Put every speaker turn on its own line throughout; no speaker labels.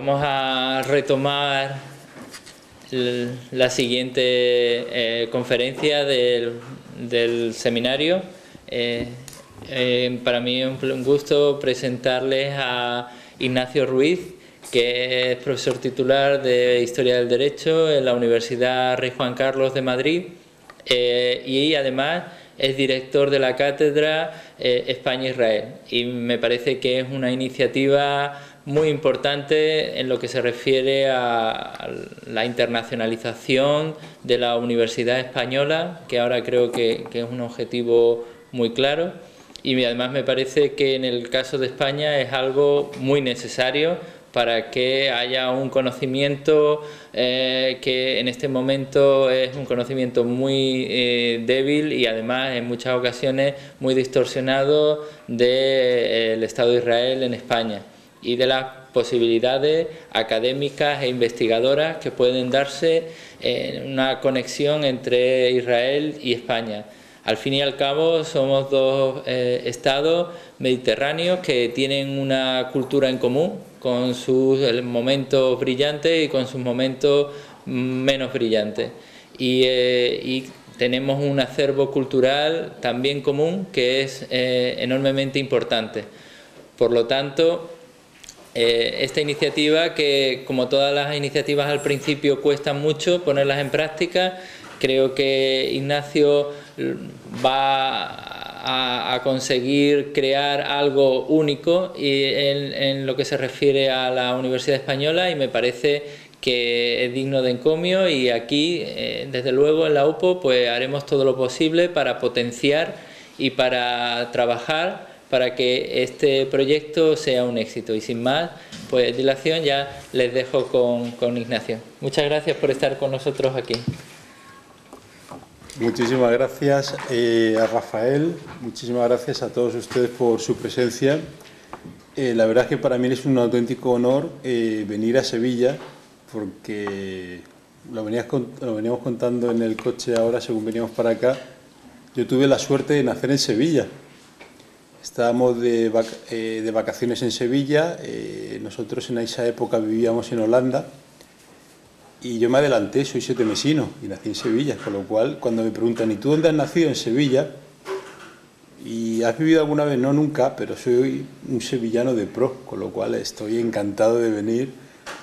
vamos a retomar la siguiente conferencia del seminario. Para mí es un gusto presentarles a Ignacio Ruiz, que es profesor titular de Historia del Derecho en la Universidad Rey Juan Carlos de Madrid y además es director de la cátedra España-Israel, y me parece que es una iniciativa muy importante en lo que se refiere a la internacionalización de la universidad española, que ahora creo que es un objetivo muy claro, y además me parece que en el caso de España es algo muy necesario para que haya un conocimiento que en este momento es un conocimiento muy débil y además en muchas ocasiones muy distorsionado del Estado de Israel en España y de las posibilidades académicas e investigadoras que pueden darse en una conexión entre Israel y España. Al fin y al cabo somos dos estados mediterráneos que tienen una cultura en común, con sus momentos brillantes y con sus momentos menos brillantes. Y tenemos un acervo cultural también común que es enormemente importante. Por lo tanto, esta iniciativa, que como todas las iniciativas al principio cuestan mucho ponerlas en práctica, creo que Ignacio va a conseguir crear algo único en lo que se refiere a la Universidad Española, y me parece que es digno de encomio, y aquí desde luego en la UPO pues haremos todo lo posible para potenciar y para trabajar para que este proyecto sea un éxito. Y sin más pues dilación, ya les dejo con Ignacio. Muchas gracias por estar con nosotros aquí.
Muchísimas gracias a Rafael, muchísimas gracias a todos ustedes por su presencia. La verdad es que para mí es un auténtico honor venir a Sevilla, porque lo veníamos contando en el coche ahora según veníamos para acá. Yo tuve la suerte de nacer en Sevilla. Estábamos de vacaciones en Sevilla, nosotros en esa época vivíamos en Holanda. Y yo me adelanté, soy setemesino y nací en Sevilla, con lo cual cuando me preguntan ¿y tú dónde has nacido? En Sevilla. ¿Y has vivido alguna vez? No, nunca, pero soy un sevillano de pro, con lo cual estoy encantado de venir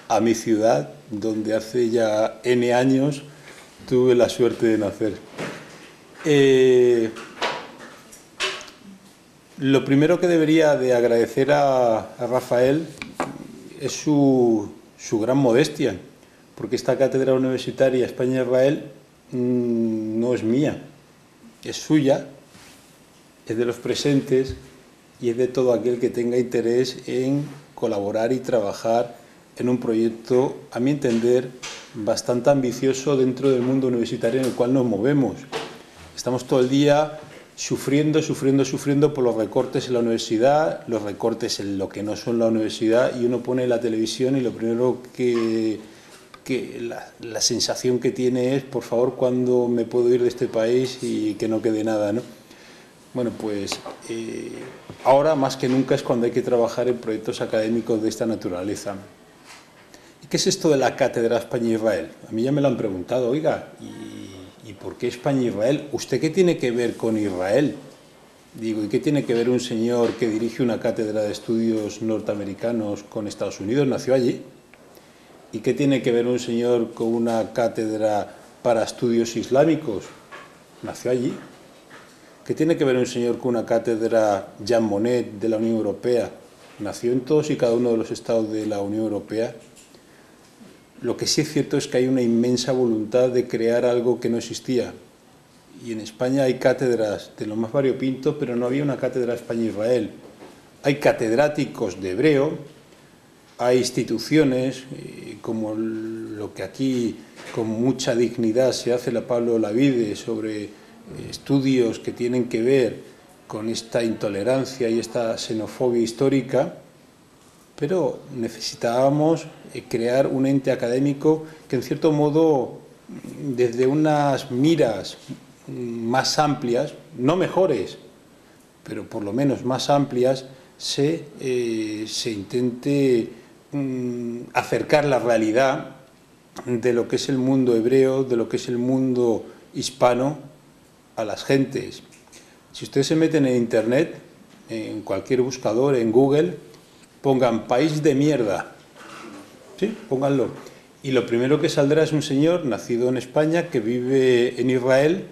a mi ciudad, donde hace ya N años tuve la suerte de nacer. Lo primero que debería de agradecer a Rafael es su gran modestia, porque esta cátedra universitaria España-Israel no es mía, es suya, es de los presentes y es de todo aquel que tenga interés en colaborar y trabajar en un proyecto, a mi entender, bastante ambicioso dentro del mundo universitario en el cual nos movemos. Estamos todo el día sufriendo por los recortes en la universidad, los recortes en lo que no son la universidad, y uno pone la televisión y lo primero que la sensación que tiene es, por favor, ¿cuándo me puedo ir de este país y que no quede nada, ¿no? Bueno, pues ahora más que nunca es cuando hay que trabajar en proyectos académicos de esta naturaleza. ¿Y qué es esto de la cátedra España-Israel? A mí ya me lo han preguntado, oiga, ¿y por qué España-Israel? ¿Usted qué tiene que ver con Israel? Digo, ¿y qué tiene que ver un señor que dirige una cátedra de estudios norteamericanos con Estados Unidos? Nació allí. ¿Y qué tiene que ver un señor con una cátedra para estudios islámicos? Nació allí. ¿Qué tiene que ver un señor con una cátedra Jean Monnet de la Unión Europea? Nació en todos y cada uno de los estados de la Unión Europea. Lo que sí es cierto es que hay una inmensa voluntad de crear algo que no existía. Y en España hay cátedras de lo más variopinto, pero no había una cátedra España-Israel. Hay catedráticos de hebreo, hay instituciones como lo que aquí con mucha dignidad se hace la Pablo Olavide sobre estudios que tienen que ver con esta intolerancia y esta xenofobia histórica, pero necesitábamos crear un ente académico que en cierto modo, desde unas miras más amplias, no mejores, pero por lo menos más amplias, se intente acercar la realidad de lo que es el mundo hebreo, de lo que es el mundo hispano a las gentes. Si ustedes se meten en internet, en cualquier buscador, en Google, pongan país de mierda, ¿sí? Pónganlo. Y lo primero que saldrá es un señor nacido en España que vive en Israel,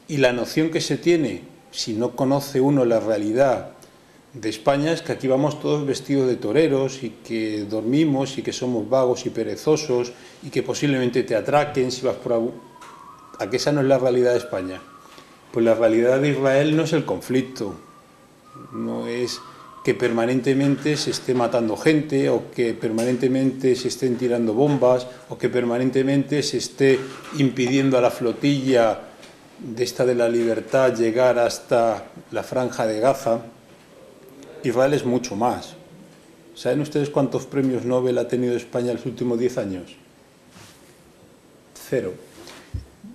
y la noción que se tiene, si no conoce uno la realidad de España, es que aquí vamos todos vestidos de toreros y que dormimos y que somos vagos y perezosos y que posiblemente te atraquen si vas por algún... ¿A que esa no es la realidad de España? Pues la realidad de Israel no es el conflicto, no es que permanentemente se esté matando gente o que permanentemente se estén tirando bombas o que permanentemente se esté impidiendo a la flotilla de la libertad llegar hasta la franja de Gaza. Israel es mucho más. ¿Saben ustedes cuántos premios Nobel ha tenido España en los últimos 10 años? 0.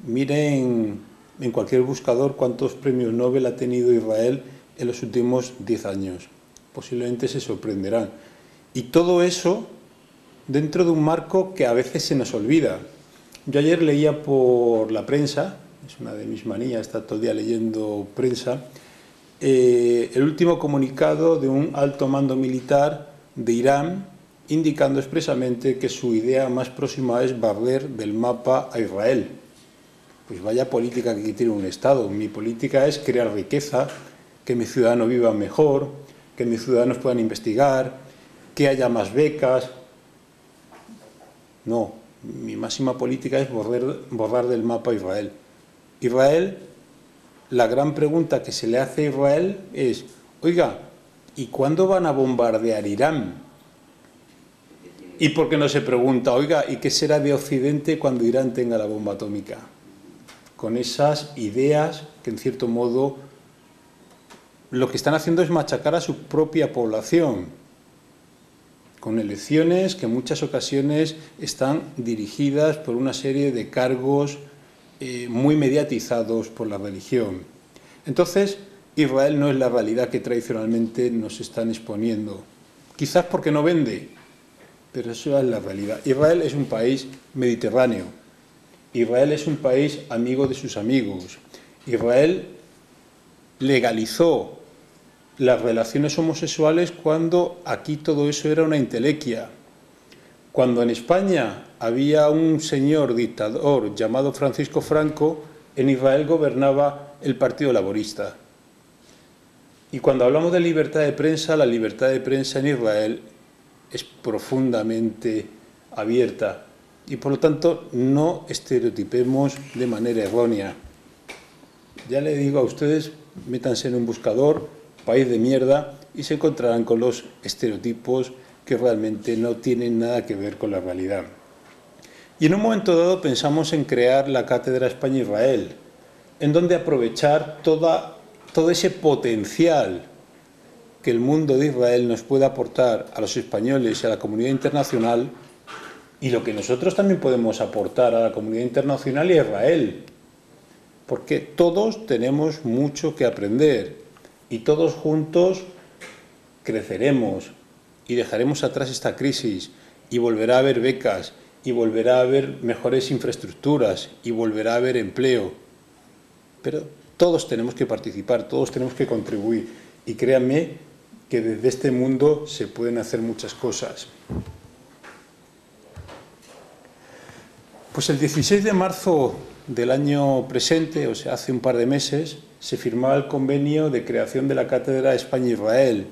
Miren en cualquier buscador cuántos premios Nobel ha tenido Israel en los últimos 10 años. Posiblemente se sorprenderán. Y todo eso dentro de un marco que a veces se nos olvida. Yo ayer leía por la prensa, es una de mis manías, estar todo el día leyendo prensa, el último comunicado de un alto mando militar de Irán indicando expresamente que su idea más próxima es barrer del mapa a Israel. Pues vaya política que tiene un Estado. Mi política es crear riqueza, que mis ciudadanos vivan mejor, que mis ciudadanos puedan investigar, que haya más becas. No, mi máxima política es borrar del mapa a Israel. Israel, la gran pregunta que se le hace a Israel es, oiga, ¿y cuándo van a bombardear Irán? ¿Y por qué no se pregunta, oiga, ¿y qué será de Occidente cuando Irán tenga la bomba atómica? Con esas ideas que, en cierto modo, lo que están haciendo es machacar a su propia población, con elecciones que en muchas ocasiones están dirigidas por una serie de cargos muy mediatizados por la religión. Entonces, Israel no es la realidad que tradicionalmente nos están exponiendo. Quizás porque no vende, pero eso es la realidad. Israel es un país mediterráneo. Israel es un país amigo de sus amigos. Israel legalizó las relaciones homosexuales cuando aquí todo eso era una entelequia. Cuando en España había un señor dictador llamado Francisco Franco, en Israel gobernaba el Partido Laborista. Y cuando hablamos de libertad de prensa, la libertad de prensa en Israel es profundamente abierta. Y por lo tanto no estereotipemos de manera errónea. Ya le digo a ustedes, métanse en un buscador, país de mierda, y se encontrarán con los estereotipos que realmente no tienen nada que ver con la realidad. Y en un momento dado pensamos en crear la Cátedra España-Israel, en donde aprovechar todo ese potencial que el mundo de Israel nos puede aportar a los españoles y a la comunidad internacional, y lo que nosotros también podemos aportar a la comunidad internacional y a Israel, porque todos tenemos mucho que aprender y todos juntos creceremos y dejaremos atrás esta crisis y volverá a haber becas y volverá a haber mejores infraestructuras y volverá a haber empleo. Pero todos tenemos que participar, todos tenemos que contribuir y créanme que desde este mundo se pueden hacer muchas cosas. Pues el 16 de marzo del año presente, o sea, hace un par de meses, se firmaba el convenio de creación de la Cátedra España-Israel.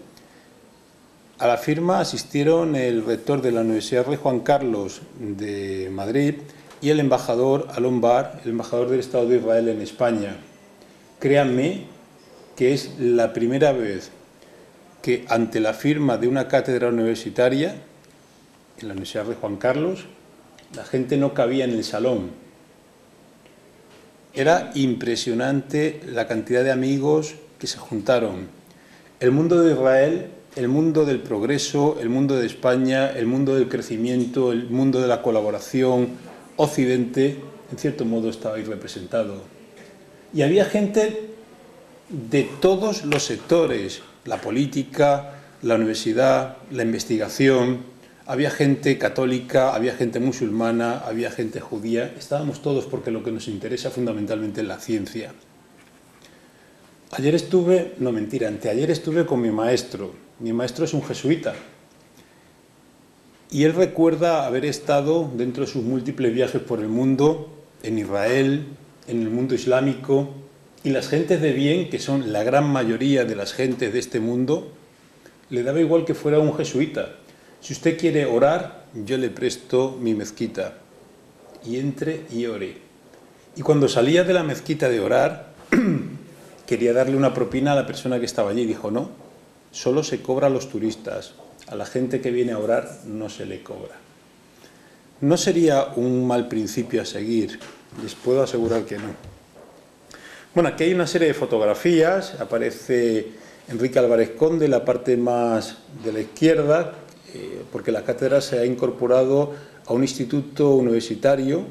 A la firma asistieron el rector de la Universidad Rey Juan Carlos de Madrid y el embajador Alon Bar, el embajador del Estado de Israel en España. Créanme que es la primera vez que ante la firma de una cátedra universitaria en la Universidad Rey Juan Carlos, la gente no cabía en el salón. Era impresionante la cantidad de amigos que se juntaron. El mundo de Israel, el mundo del progreso, el mundo de España, el mundo del crecimiento, el mundo de la colaboración, Occidente, en cierto modo estaba ahí representado. Y había gente de todos los sectores, la política, la universidad, la investigación, había gente católica, había gente musulmana, había gente judía, estábamos todos porque lo que nos interesa fundamentalmente es la ciencia. Ayer estuve, no mentira, anteayer estuve con mi maestro es un jesuita, y él recuerda haber estado dentro de sus múltiples viajes por el mundo, en Israel, en el mundo islámico, y las gentes de bien, que son la gran mayoría de las gentes de este mundo, le daba igual que fuera un jesuita. Si usted quiere orar, yo le presto mi mezquita, y entre y ore. Y cuando salía de la mezquita de orar, quería darle una propina a la persona que estaba allí, dijo no, solo se cobra a los turistas, a la gente que viene a orar no se le cobra. No sería un mal principio a seguir, les puedo asegurar que no. Bueno, aquí hay una serie de fotografías, aparece Enrique Álvarez Conde, la parte más de la izquierda, porque la cátedra se ha incorporado a un instituto universitario,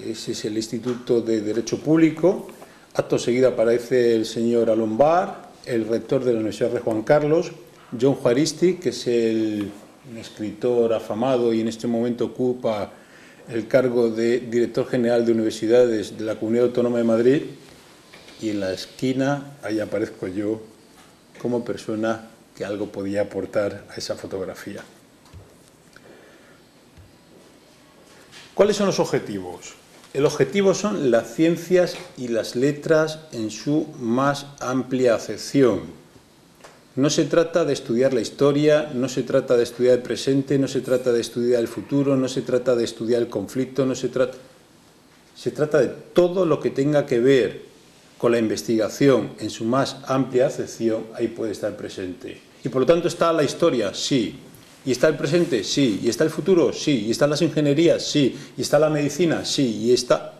ese es el Instituto de Derecho Público. Acto seguido aparece el señor Alombar, el rector de la Universidad de Juan Carlos, John Juaristi, que es un escritor afamado y en este momento ocupa el cargo de director general de universidades de la Comunidad Autónoma de Madrid, y en la esquina, ahí aparezco yo como persona que algo podía aportar a esa fotografía. ¿Cuáles son los objetivos? El objetivo son las ciencias y las letras en su más amplia acepción. No se trata de estudiar la historia, no se trata de estudiar el presente, no se trata de estudiar el futuro, no se trata de estudiar el conflicto, se trata de todo lo que tenga que ver con la investigación en su más amplia acepción, ahí puede estar presente. Y por lo tanto está la historia, sí. ¿Y está el presente? Sí. ¿Y está el futuro? Sí. ¿Y están las ingenierías? Sí. ¿Y está la medicina? Sí. Y está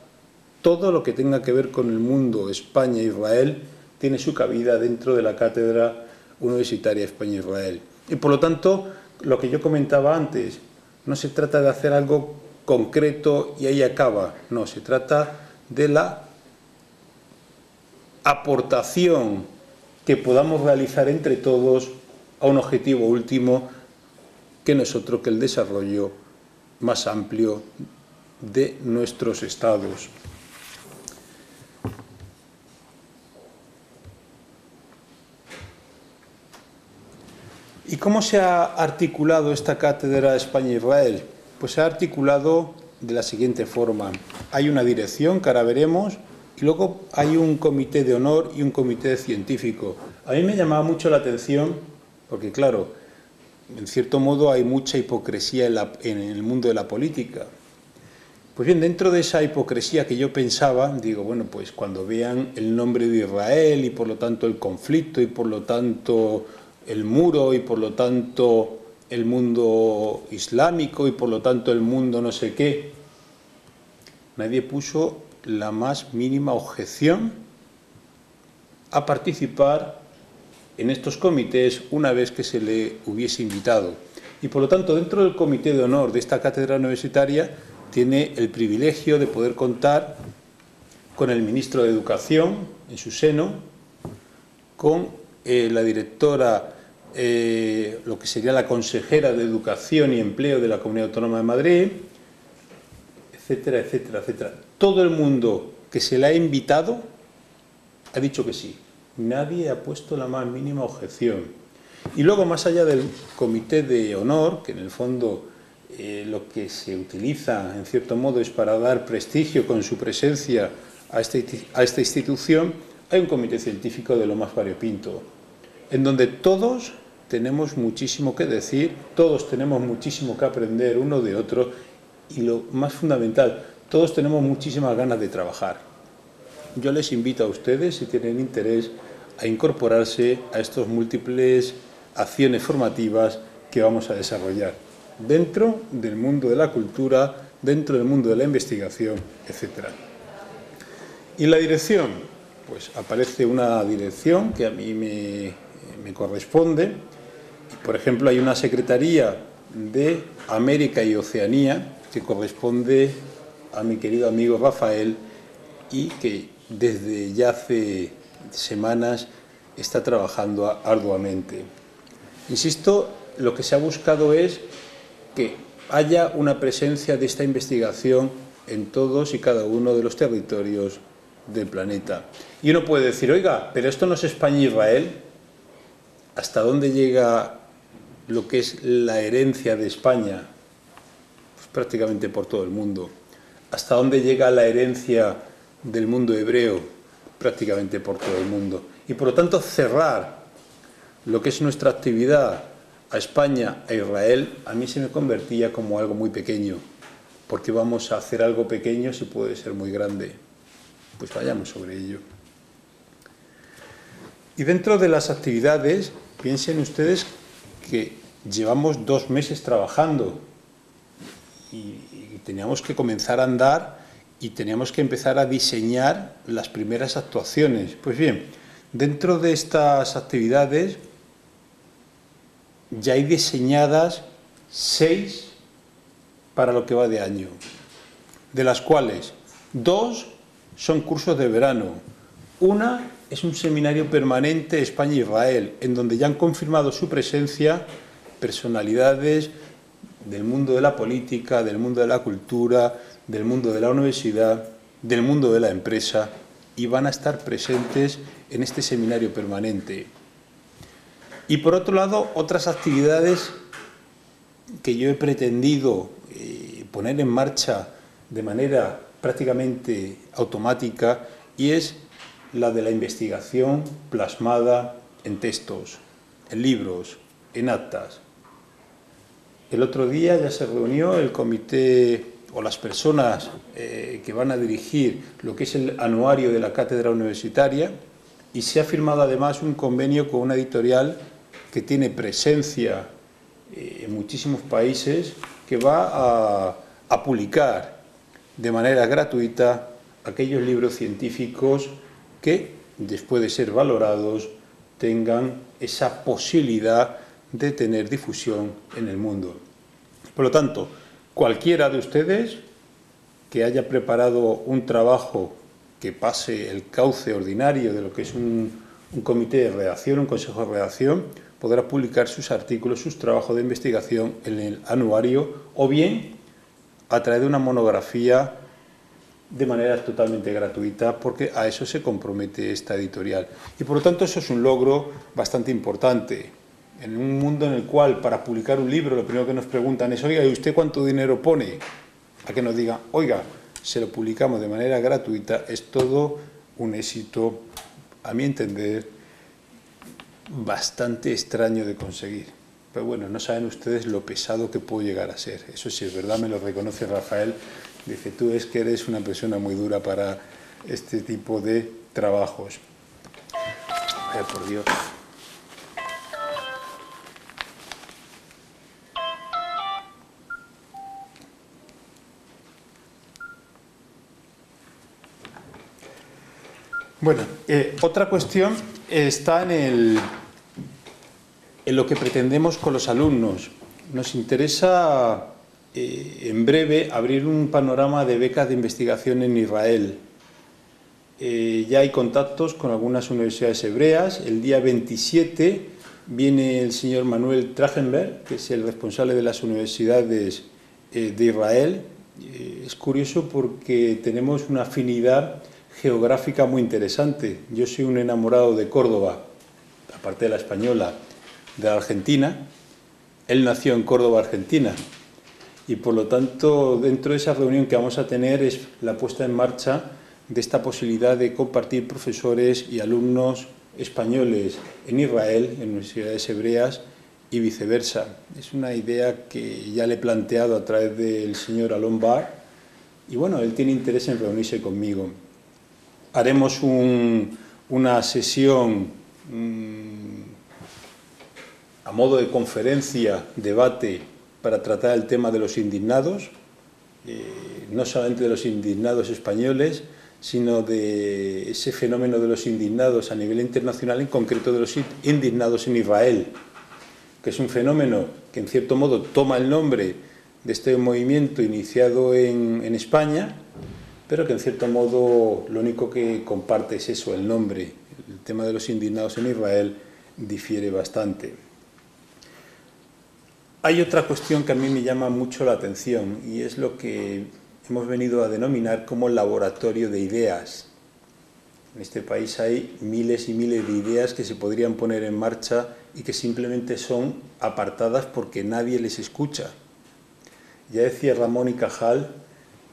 todo lo que tenga que ver con el mundo, España e Israel, tiene su cabida dentro de la Cátedra Universitaria España-Israel. Y por lo tanto, lo que yo comentaba antes, no se trata de hacer algo concreto y ahí acaba. No, se trata de la aportación que podamos realizar entre todos a un objetivo último, que no es otro que el desarrollo más amplio de nuestros estados. ¿Y cómo se ha articulado esta cátedra España-Israel? Pues se ha articulado de la siguiente forma. Hay una dirección que ahora veremos, y luego hay un comité de honor y un comité científico. A mí me llamaba mucho la atención, porque claro, en cierto modo hay mucha hipocresía en el mundo de la política. Pues bien, dentro de esa hipocresía que yo pensaba, digo, bueno, pues cuando vean el nombre de Israel y por lo tanto el conflicto y por lo tanto el muro y por lo tanto el mundo islámico y por lo tanto el mundo no sé qué, nadie puso la más mínima objeción a participar en estos comités una vez que se le hubiese invitado. Y por lo tanto, dentro del comité de honor de esta cátedra universitaria, tiene el privilegio de poder contar con el ministro de Educación en su seno, con la directora, lo que sería la consejera de Educación y Empleo de la Comunidad Autónoma de Madrid, etcétera, etcétera, etcétera. Todo el mundo que se le ha invitado ha dicho que sí. Nadie ha puesto la más mínima objeción. Y luego, más allá del comité de honor, que en el fondo lo que se utiliza, en cierto modo, es para dar prestigio con su presencia a esta institución, hay un comité científico de lo más variopinto, en donde todos tenemos muchísimo que decir, todos tenemos muchísimo que aprender uno de otro, y lo más fundamental, todos tenemos muchísimas ganas de trabajar. Yo les invito a ustedes, si tienen interés, a incorporarse a estas múltiples acciones formativas que vamos a desarrollar dentro del mundo de la cultura, dentro del mundo de la investigación, etc. Y la dirección, pues aparece una dirección que a mí me corresponde. Por ejemplo, hay una secretaría de América y Oceanía que corresponde a mi querido amigo Rafael y que desde ya hace semanas está trabajando arduamente. Insisto, lo que se ha buscado es que haya una presencia de esta investigación en todos y cada uno de los territorios del planeta. Y uno puede decir, oiga, pero esto no es España e Israel. ¿Hasta dónde llega lo que es la herencia de España? Pues prácticamente por todo el mundo. ¿Hasta dónde llega la herencia del mundo hebreo? Prácticamente por todo el mundo. Y por lo tanto cerrar lo que es nuestra actividad a España e Israel, a mí se me convertía como algo muy pequeño. Porque vamos a hacer algo pequeño si puede ser muy grande. Pues vayamos sobre ello. Y dentro de las actividades, piensen ustedes que llevamos 2 meses trabajando y teníamos que comenzar a andar y teníamos que empezar a diseñar las primeras actuaciones. Pues bien, dentro de estas actividades ya hay diseñadas 6 para lo que va de año, de las cuales 2 son cursos de verano. Una es un seminario permanente España-Israel, en donde ya han confirmado su presencia personalidades del mundo de la política, del mundo de la cultura, del mundo de la universidad, del mundo de la empresa, y van a estar presentes en este seminario permanente. Y por otro lado, otras actividades que yo he pretendido poner en marcha de manera prácticamente automática, y es la de la investigación plasmada en textos, en libros, en actas. El otro día ya se reunió el comité o las personas que van a dirigir lo que es el anuario de la cátedra universitaria, y se ha firmado además un convenio con una editorial que tiene presencia en muchísimos países, que va a publicar de manera gratuita aquellos libros científicos que, después de ser valorados, tengan esa posibilidad de tener difusión en el mundo. Por lo tanto, cualquiera de ustedes que haya preparado un trabajo que pase el cauce ordinario de lo que es un comité de redacción, un consejo de redacción, podrá publicar sus artículos, sus trabajos de investigación en el anuario, o bien a través de una monografía de manera totalmente gratuita, porque a eso se compromete esta editorial. Y por lo tanto eso es un logro bastante importante. En un mundo en el cual para publicar un libro lo primero que nos preguntan es, oiga, ¿y usted cuánto dinero pone? A que nos digan, oiga, se lo publicamos de manera gratuita, es todo un éxito, a mi entender, bastante extraño de conseguir. Pero bueno, no saben ustedes lo pesado que puedo llegar a ser. Eso sí es verdad, me lo reconoce Rafael. Dice, tú es que eres una persona muy dura para este tipo de trabajos. Ay, por Dios. Bueno, otra cuestión está en lo que pretendemos con los alumnos. Nos interesa en breve abrir un panorama de becas de investigación en Israel. Ya hay contactos con algunas universidades hebreas. El día 27 viene el señor Manuel Trachtenberg, que es el responsable de las universidades de Israel. Es curioso porque tenemos una afinidad geográfica muy interesante. Yo soy un enamorado de Córdoba, aparte de la española, de la Argentina. Él nació en Córdoba, Argentina, y por lo tanto dentro de esa reunión que vamos a tener es la puesta en marcha de esta posibilidad de compartir profesores y alumnos españoles en Israel, en universidades hebreas, y viceversa. Es una idea que ya le he planteado a través del señor Alon Bar, y bueno, él tiene interés en reunirse conmigo. Haremos una sesión a modo de conferencia, debate, para tratar el tema de los indignados, no solamente de los indignados españoles, sino de ese fenómeno de los indignados a nivel internacional, en concreto de los indignados en Israel, que es un fenómeno que en cierto modo toma el nombre de este movimiento iniciado en España, pero que en cierto modo lo único que comparte es eso, el nombre. El tema de los indignados en Israel difiere bastante. Hay otra cuestión que a mí me llama mucho la atención y es lo que hemos venido a denominar como laboratorio de ideas. En este país hay miles y miles de ideas que se podrían poner en marcha y que simplemente son apartadas porque nadie les escucha. Ya decía Ramón y Cajal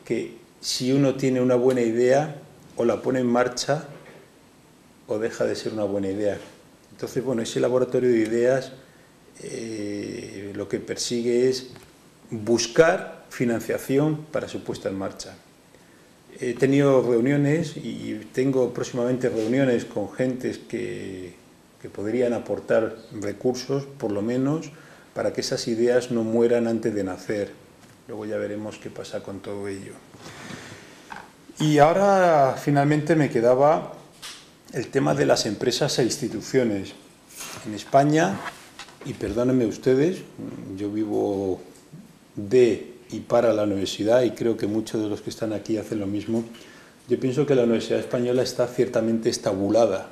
que si uno tiene una buena idea, o la pone en marcha o deja de ser una buena idea. Entonces, bueno, ese laboratorio de ideas lo que persigue es buscar financiación para su puesta en marcha. He tenido reuniones y tengo próximamente reuniones con gentes que podrían aportar recursos, por lo menos, para que esas ideas no mueran antes de nacer. Luego ya veremos qué pasa con todo ello. Y ahora finalmente me quedaba el tema de las empresas e instituciones. En España, y perdónenme ustedes, yo vivo de y para la universidad y creo que muchos de los que están aquí hacen lo mismo. Yo pienso que la Universidad Española está ciertamente estabulada.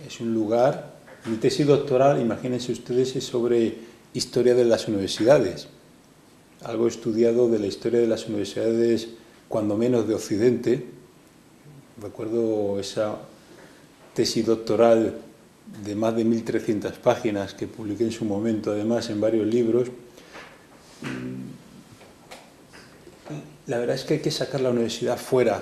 Es un lugar, mi tesis doctoral, imagínense ustedes, es sobre historia de las universidades. Algo estudiado de la historia de las universidades, cuando menos de Occidente. Recuerdo esa tesis doctoral de más de 1300 páginas que publiqué en su momento, además en varios libros. La verdad es que hay que sacar la universidad fuera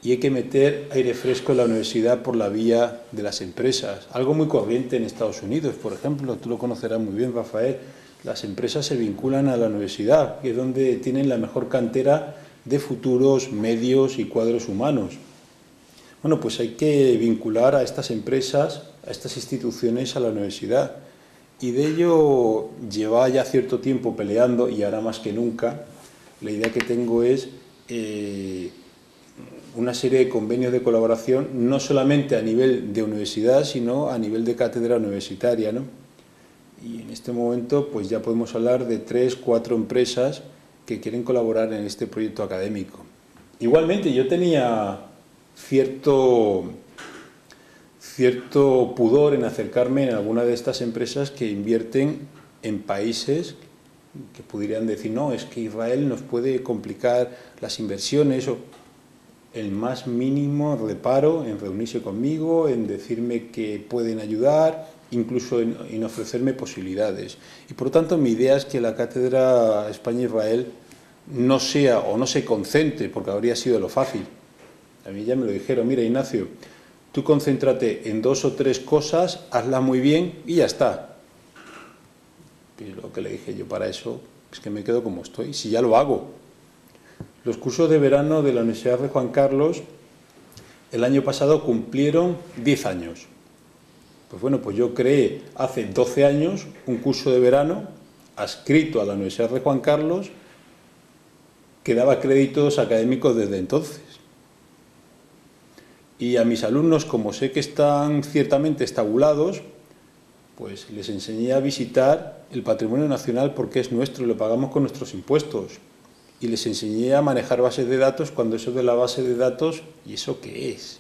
y hay que meter aire fresco en la universidad por la vía de las empresas. Algo muy corriente en Estados Unidos, por ejemplo, tú lo conocerás muy bien, Rafael. Las empresas se vinculan a la universidad, que es donde tienen la mejor cantera de futuros medios y cuadros humanos. Bueno, pues hay que vincular a estas empresas, a estas instituciones, a la universidad. Y de ello lleva ya cierto tiempo peleando, y ahora más que nunca. La idea que tengo es una serie de convenios de colaboración, no solamente a nivel de universidad, sino a nivel de cátedra universitaria, ¿no? Y en este momento pues ya podemos hablar de 3 o 4 empresas que quieren colaborar en este proyecto académico. Igualmente yo tenía cierto pudor en acercarme en alguna de estas empresas que invierten en países que pudieran decir, no, es que Israel nos puede complicar las inversiones, o el más mínimo reparo en reunirse conmigo, en decirme que pueden ayudar, incluso en ofrecerme posibilidades. Y por lo tanto mi idea es que la Cátedra España-Israel no sea o no se concentre, porque habría sido lo fácil. A mí ya me lo dijeron, mira Ignacio, tú concéntrate en 2 o 3 cosas, hazla muy bien y ya está. Y lo que le dije yo, para eso es que me quedo como estoy, si ya lo hago. Los cursos de verano de la Universidad de Juan Carlos el año pasado cumplieron 10 años. Pues bueno, pues yo creé hace 12 años un curso de verano adscrito a la Universidad de Juan Carlos que daba créditos académicos desde entonces. Y a mis alumnos, como sé que están ciertamente estabulados, pues les enseñé a visitar el patrimonio nacional porque es nuestro y lo pagamos con nuestros impuestos. Y les enseñé a manejar bases de datos cuando eso de la base de datos, ¿y eso qué es?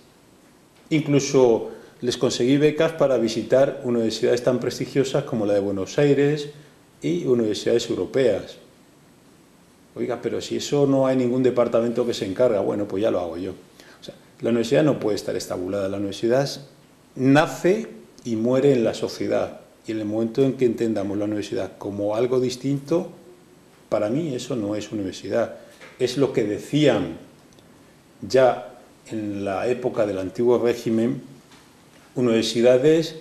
Incluso les conseguí becas para visitar universidades tan prestigiosas como la de Buenos Aires y universidades europeas. Oiga, pero si eso no hay ningún departamento que se encarga, bueno, pues ya lo hago yo. O sea, la universidad no puede estar estabulada, la universidad nace y muere en la sociedad. Y en el momento en que entendamos la universidad como algo distinto, para mí eso no es universidad. Es lo que decían ya en la época del antiguo régimen, universidades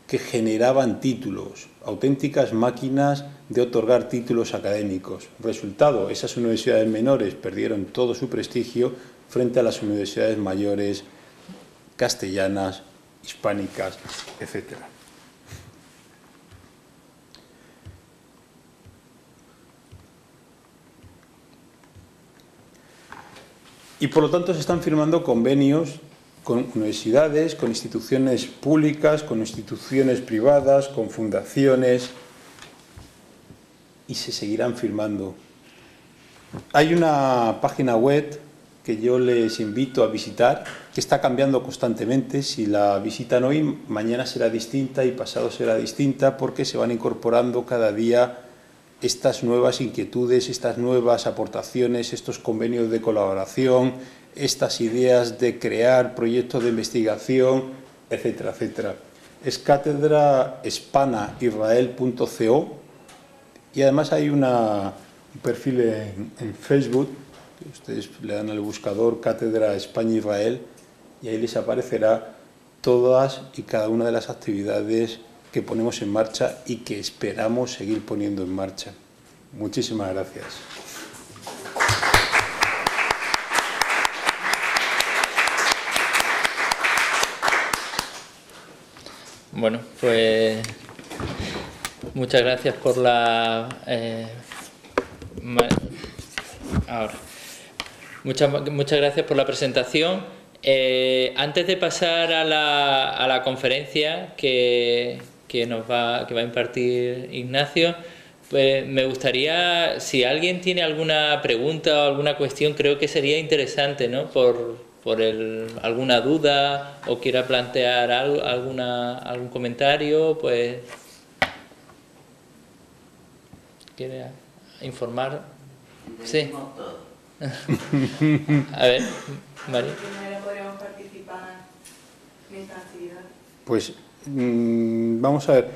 que generaban títulos, auténticas máquinas de otorgar títulos académicos. Resultado, esas universidades menores perdieron todo su prestigio frente a las universidades mayores, castellanas, hispánicas, etc. Y por lo tanto se están firmando convenios con universidades, con instituciones públicas, con instituciones privadas, con fundaciones, y se seguirán firmando. Hay una página web que yo les invito a visitar, que está cambiando constantemente. Si la visitan hoy, mañana será distinta y pasado será distinta, porque se van incorporando cada día estas nuevas inquietudes, estas nuevas aportaciones, estos convenios de colaboración, estas ideas de crear proyectos de investigación, etcétera, etcétera. Es cátedra-hispana-israel.co, y además hay un perfil en Facebook. Ustedes le dan al buscador Cátedra España-Israel y ahí les aparecerá todas y cada una de las actividades que ponemos en marcha y que esperamos seguir poniendo en marcha. Muchísimas gracias.
Bueno, pues muchas gracias por la... ahora. Muchas gracias por la presentación. Antes de pasar a la conferencia que va a impartir Ignacio, pues me gustaría, si alguien tiene alguna pregunta o alguna cuestión, creo que sería interesante, ¿no? Alguna duda o quiera plantear algún comentario, pues quiere informar. Sí. A ver, María.
¿Primero podríamos participar en esta actividad?
Pues vamos a ver.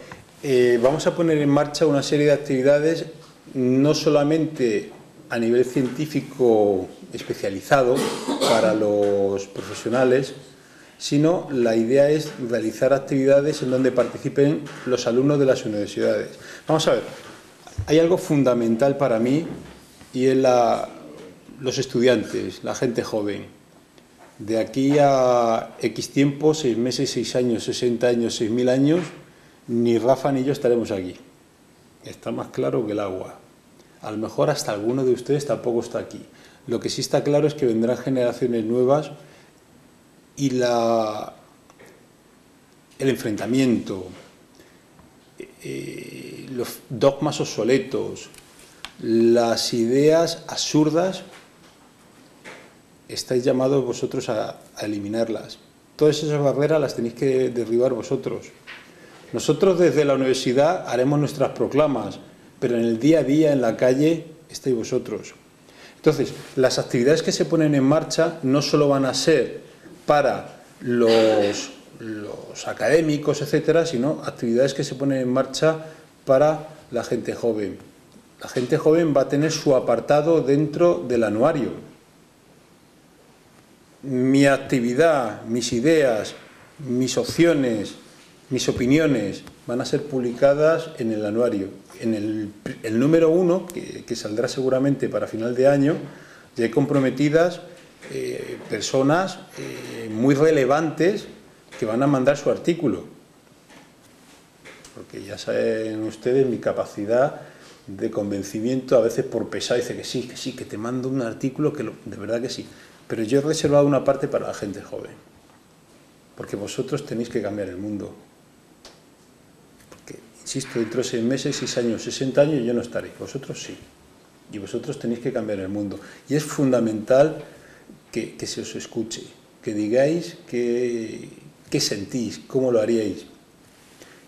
Vamos a poner en marcha una serie de actividades, no solamente a nivel científico especializado para los profesionales, sino la idea es realizar actividades en donde participen los alumnos de las universidades. Vamos a ver, hay algo fundamental para mí y es los estudiantes, la gente joven. De aquí a X tiempo, 6 meses, 6 años, 60 años, 6.000 años, ni Rafa ni yo estaremos aquí. Está más claro que el agua. A lo mejor hasta alguno de ustedes tampoco está aquí. Lo que sí está claro es que vendrán generaciones nuevas y el enfrentamiento, los dogmas obsoletos, las ideas absurdas, estáis llamados vosotros a eliminarlas. Todas esas barreras las tenéis que derribar vosotros. Nosotros desde la universidad haremos nuestras proclamas, pero en el día a día, en la calle, estáis vosotros. Entonces, las actividades que se ponen en marcha no solo van a ser para los académicos, etcétera, sino actividades que se ponen en marcha para la gente joven. La gente joven va a tener su apartado dentro del anuario. Mi actividad, mis ideas, mis opciones, mis opiniones van a ser publicadas en el anuario. En el número 1, que saldrá seguramente para final de año, ya hay comprometidas personas muy relevantes que van a mandar su artículo. Porque ya saben ustedes mi capacidad de convencimiento, a veces por pesar, dice que sí, que te mando un artículo, de verdad que sí. Pero yo he reservado una parte para la gente joven. Porque vosotros tenéis que cambiar el mundo. Porque, insisto, dentro de 6 meses, 6 años, 60 años yo no estaré. Vosotros sí. Y vosotros tenéis que cambiar el mundo. Y es fundamental que se os escuche. Que digáis qué sentís, cómo lo haríais.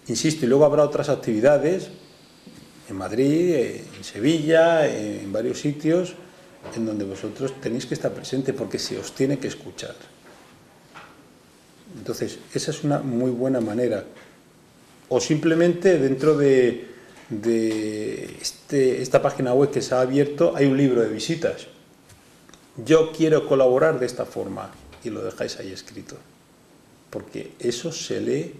Insisto, y luego habrá otras actividades en Madrid, en Sevilla, en varios sitios, en donde vosotros tenéis que estar presentes porque se os tiene que escuchar. Entonces, esa es una muy buena manera. O simplemente dentro de esta página web que se ha abierto hay un libro de visitas. Yo quiero colaborar de esta forma y lo dejáis ahí escrito. Porque eso se lee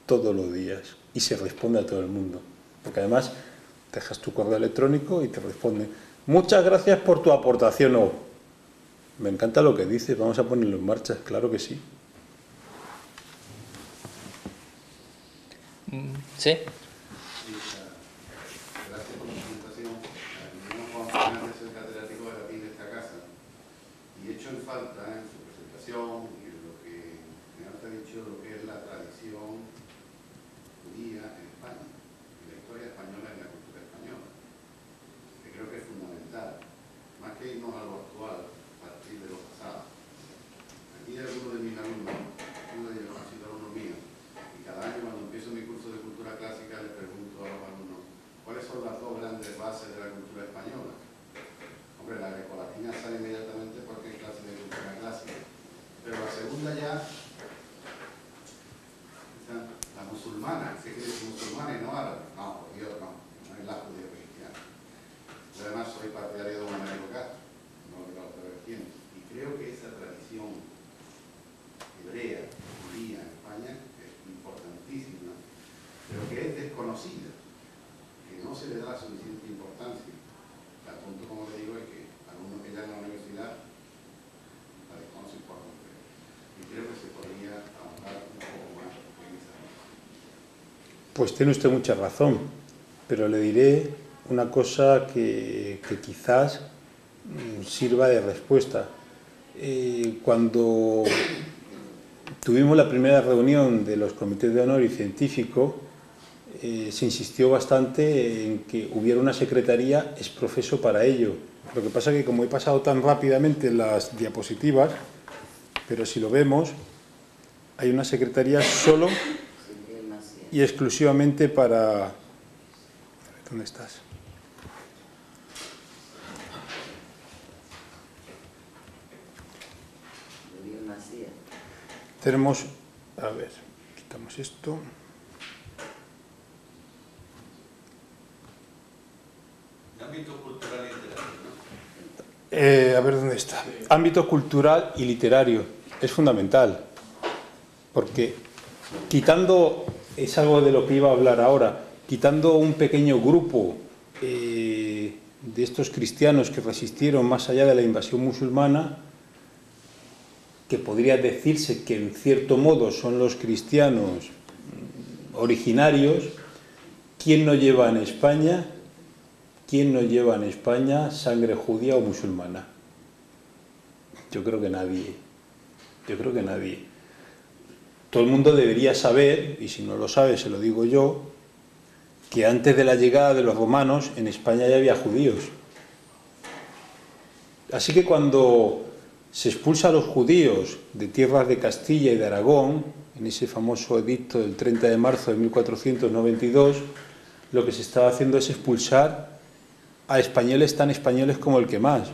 todos los días y se responde a todo el mundo. Porque además dejas tu correo electrónico y te responden: muchas gracias por tu aportación. O me encanta lo que dices, vamos a ponerlo en marcha. Claro que sí.
Sí.
Gracias por la presentación. Yo Juan Fernández, soy catedrático de latín de esta casa y he hecho en falta en su presentación y en lo que me ha dicho lo que es la tradición judía en España, y la historia española y la cultura española, que creo que es fundamental, más que irnos a lo actual, a partir de lo pasado. mis alumnos, uno de ellos ha sido alumno mío, y cada año cuando empiezo mi curso de cultura clásica le pregunto a los alumnos, ¿cuáles son las dos grandes bases de la cultura española? Hombre, la grecolatina sale inmediatamente porque es clase de cultura clásica, pero la segunda ya, la musulmana, ¿qué quiere decir musulmana y no árabe? No, por Dios, no es la judío-cristiana. Yo además soy partidario de un Américo Castro, no de la otra vertiente, y creo que esa tradición hebrea, judía en España, es importantísima, pero que es desconocida, que no se le da la suficiente importancia. Al punto, como le digo, es que algunos que ya en la universidad la desconocen por completo. Y creo que se podría ahondar un poco más en esa cosa.
Pues tiene usted mucha razón, pero le diré una cosa que quizás sirva de respuesta. Cuando tuvimos la primera reunión de los comités de honor y científico, se insistió bastante en que hubiera una secretaría ex professo para ello. Lo que pasa es que como he pasado tan rápidamente las diapositivas, pero si lo vemos, hay una secretaría solo y exclusivamente para... ¿Dónde estás? Tenemos... A ver, quitamos esto...
Ámbito cultural y literario, ¿no?
A ver dónde está. Ámbito cultural y literario. Es fundamental. Porque quitando, es algo de lo que iba a hablar ahora, quitando un pequeño grupo de estos cristianos que resistieron más allá de la invasión musulmana, que podría decirse que en cierto modo son los cristianos originarios, ¿quién no lleva en España? ¿Quién no lleva en España sangre judía o musulmana? Yo creo que nadie. Yo creo que nadie. Todo el mundo debería saber, y si no lo sabe se lo digo yo, que antes de la llegada de los romanos en España ya había judíos. Así que cuando se expulsa a los judíos de tierras de Castilla y de Aragón, en ese famoso edicto del 30 de marzo de 1492, lo que se estaba haciendo es expulsar a españoles tan españoles como el que más.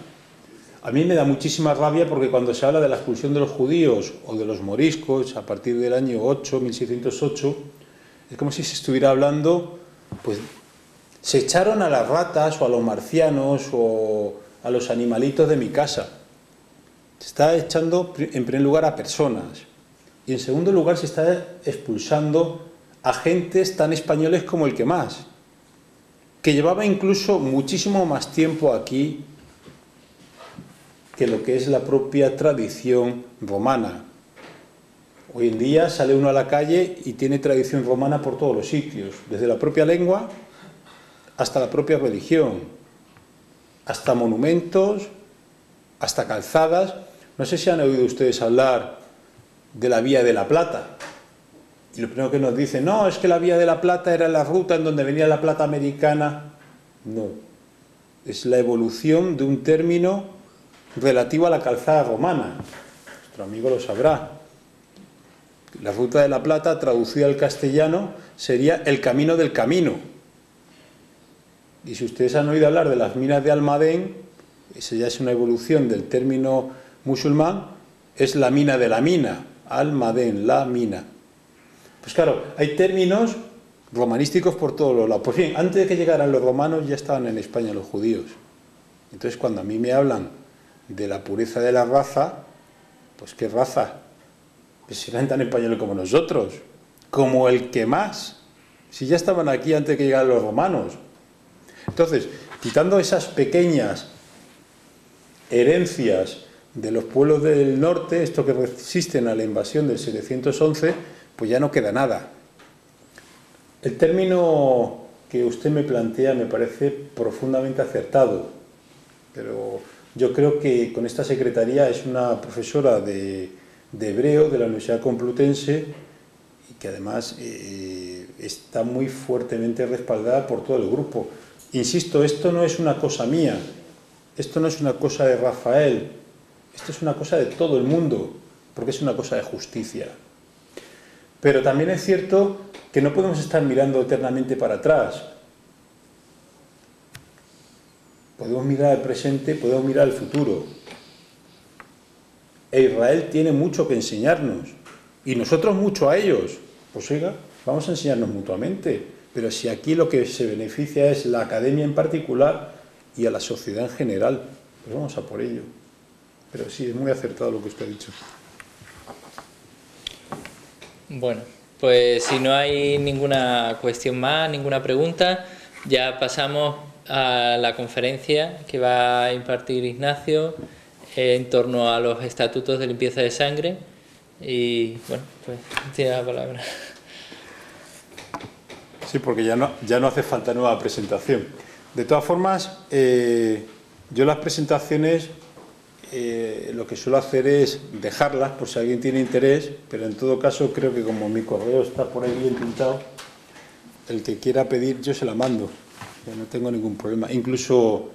A mí me da muchísima rabia porque cuando se habla de la expulsión de los judíos o de los moriscos a partir del año 1608, es como si se estuviera hablando, pues, se echaron a las ratas o a los marcianos o a los animalitos de mi casa. Se está echando en primer lugar a personas y en segundo lugar se está expulsando a gentes tan españoles como el que más, que llevaba incluso muchísimo más tiempo aquí que lo que es la propia tradición romana. Hoy en día sale uno a la calle y tiene tradición romana por todos los sitios, desde la propia lengua hasta la propia religión, hasta monumentos, hasta calzadas. No sé si han oído ustedes hablar de la Vía de la Plata. Y lo primero que nos dicen, no, es que la Vía de la Plata era la ruta en donde venía la plata americana. No, es la evolución de un término relativo a la calzada romana. Nuestro amigo lo sabrá. La ruta de la plata, traducida al castellano, sería el camino del camino. Y si ustedes han oído hablar de las minas de Almadén, esa ya es una evolución del término musulmán, es la mina de la mina, Almadén, la mina. Pues claro, hay términos romanísticos por todos los lados. Pues bien, antes de que llegaran los romanos ya estaban en España los judíos. Entonces cuando a mí me hablan de la pureza de la raza, pues ¿qué raza? Pues si eran tan españoles como nosotros, como el que más, si ya estaban aquí antes de que llegaran los romanos. Entonces, quitando esas pequeñas herencias de los pueblos del norte, estos que resisten a la invasión del 711, pues ya no queda nada. El término que usted me plantea me parece profundamente acertado, pero yo creo que con esta secretaría es una profesora de hebreo de la Universidad Complutense y que además está muy fuertemente respaldada por todo el grupo. Insisto, esto no es una cosa mía, esto no es una cosa de Rafael, esto es una cosa de todo el mundo. porque es una cosa de justicia. Pero también es cierto que no podemos estar mirando eternamente para atrás. Podemos mirar al presente, podemos mirar al futuro. E Israel tiene mucho que enseñarnos, y nosotros mucho a ellos. Pues oiga, vamos a enseñarnos mutuamente, pero si aquí lo que se beneficia es la academia en particular y a la sociedad en general, pues vamos a por ello. Pero sí, es muy acertado lo que usted ha dicho.
Bueno, pues si no hay ninguna cuestión más, ninguna pregunta, ya pasamos a la conferencia que va a impartir Ignacio en torno a los estatutos de limpieza de sangre. Y bueno, pues tiene la palabra.
Sí, porque ya no hace falta nueva presentación. De todas formas, yo las presentaciones lo que suelo hacer es dejarlas por si alguien tiene interés, pero en todo caso creo que como mi correo está por ahí bien pintado, el que quiera pedir yo se la mando, no tengo ningún problema. Incluso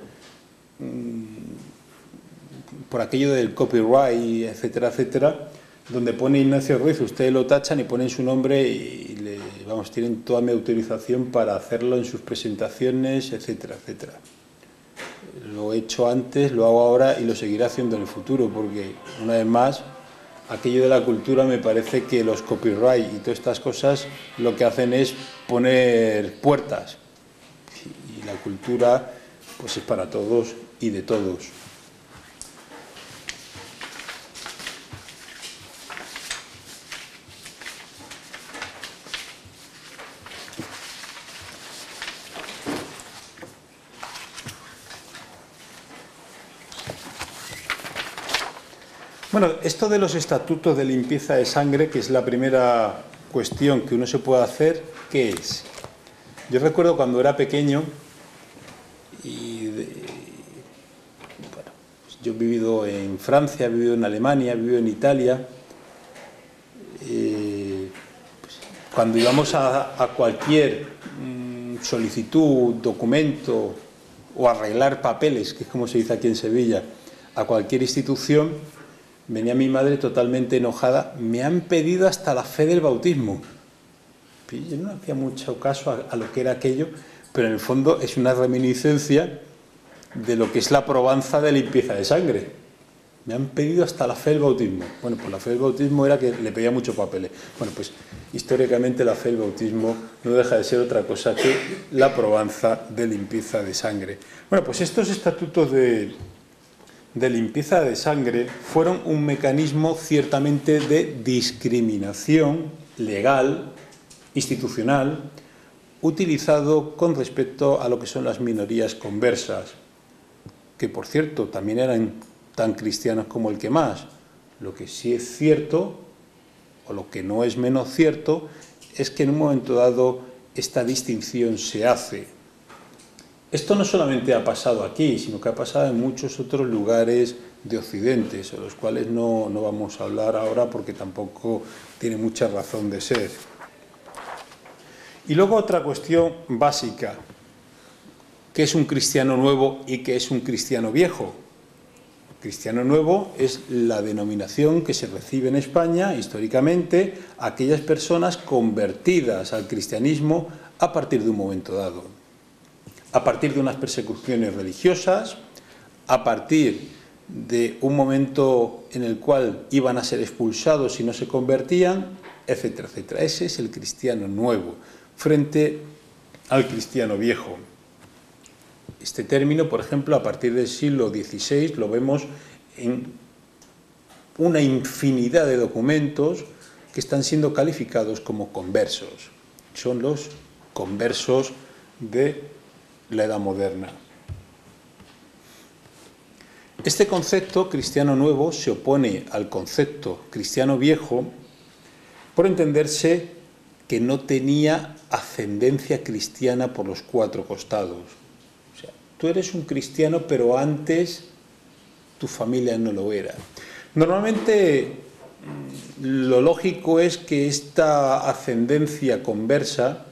por aquello del copyright, etcétera, etcétera, donde pone Ignacio Ruiz, ustedes lo tachan y ponen su nombre y tienen toda mi autorización para hacerlo en sus presentaciones, etcétera, etcétera. Lo he hecho antes, lo hago ahora y lo seguiré haciendo en el futuro, porque una vez más, aquello de la cultura me parece que los copyright y todas estas cosas lo que hacen es poner puertas, y la cultura pues es para todos y de todos. Bueno, esto de los estatutos de limpieza de sangre, que es la primera cuestión que uno se puede hacer, ¿qué es? Yo recuerdo cuando era pequeño, bueno, pues yo he vivido en Francia, he vivido en Alemania, he vivido en Italia. Pues, cuando íbamos a cualquier solicitud, documento o arreglar papeles, que es como se dice aquí en Sevilla, a cualquier institución, venía mi madre totalmente enojada. Me han pedido hasta la fe del bautismo. Yo no hacía mucho caso a lo que era aquello, pero en el fondo es una reminiscencia de lo que es la probanza de limpieza de sangre. Me han pedido hasta la fe del bautismo. Bueno, pues la fe del bautismo era que le pedía muchos papeles. Bueno, pues históricamente la fe del bautismo no deja de ser otra cosa que la probanza de limpieza de sangre. Bueno, pues estos estatutos de limpieza de sangre fueron un mecanismo ciertamente de discriminación legal, institucional, utilizado con respecto a lo que son las minorías conversas, que por cierto también eran tan cristianos como el que más. Lo que sí es cierto, o lo que no es menos cierto, es que en un momento dado esta distinción se hace. Esto no solamente ha pasado aquí, sino que ha pasado en muchos otros lugares de Occidente, sobre los cuales no vamos a hablar ahora porque tampoco tiene mucha razón de ser. Y luego otra cuestión básica, ¿qué es un cristiano nuevo y qué es un cristiano viejo? Cristiano nuevo es la denominación que se recibe en España históricamente a aquellas personas convertidas al cristianismo a partir de un momento dado. A partir de unas persecuciones religiosas, a partir de un momento en el cual iban a ser expulsados si no se convertían, etcétera, etcétera. Ese es el cristiano nuevo, frente al cristiano viejo. Este término, por ejemplo, a partir del siglo XVI lo vemos en una infinidad de documentos que están siendo calificados como conversos. Son los conversos de la Edad Moderna. Este concepto cristiano nuevo se opone al concepto cristiano viejo por entenderse que no tenía ascendencia cristiana por los cuatro costados. O sea, tú eres un cristiano, pero antes tu familia no lo era. Normalmente lo lógico es que esta ascendencia conversa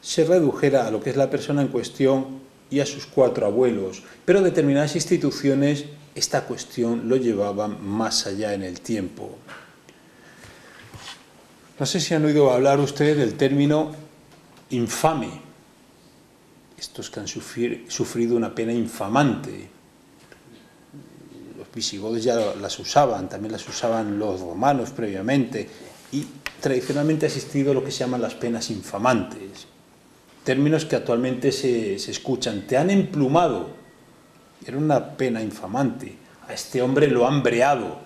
se redujera a lo que es la persona en cuestión y a sus cuatro abuelos, pero determinadas instituciones esta cuestión lo llevaban más allá en el tiempo. No sé si han oído hablar ustedes del término infame. Estos que han sufrido una pena infamante. Los visigodos ya las usaban, también las usaban los romanos previamente, y tradicionalmente ha existido lo que se llaman las penas infamantes. Términos que actualmente se escuchan. Te han emplumado. Era una pena infamante. A este hombre lo han breado.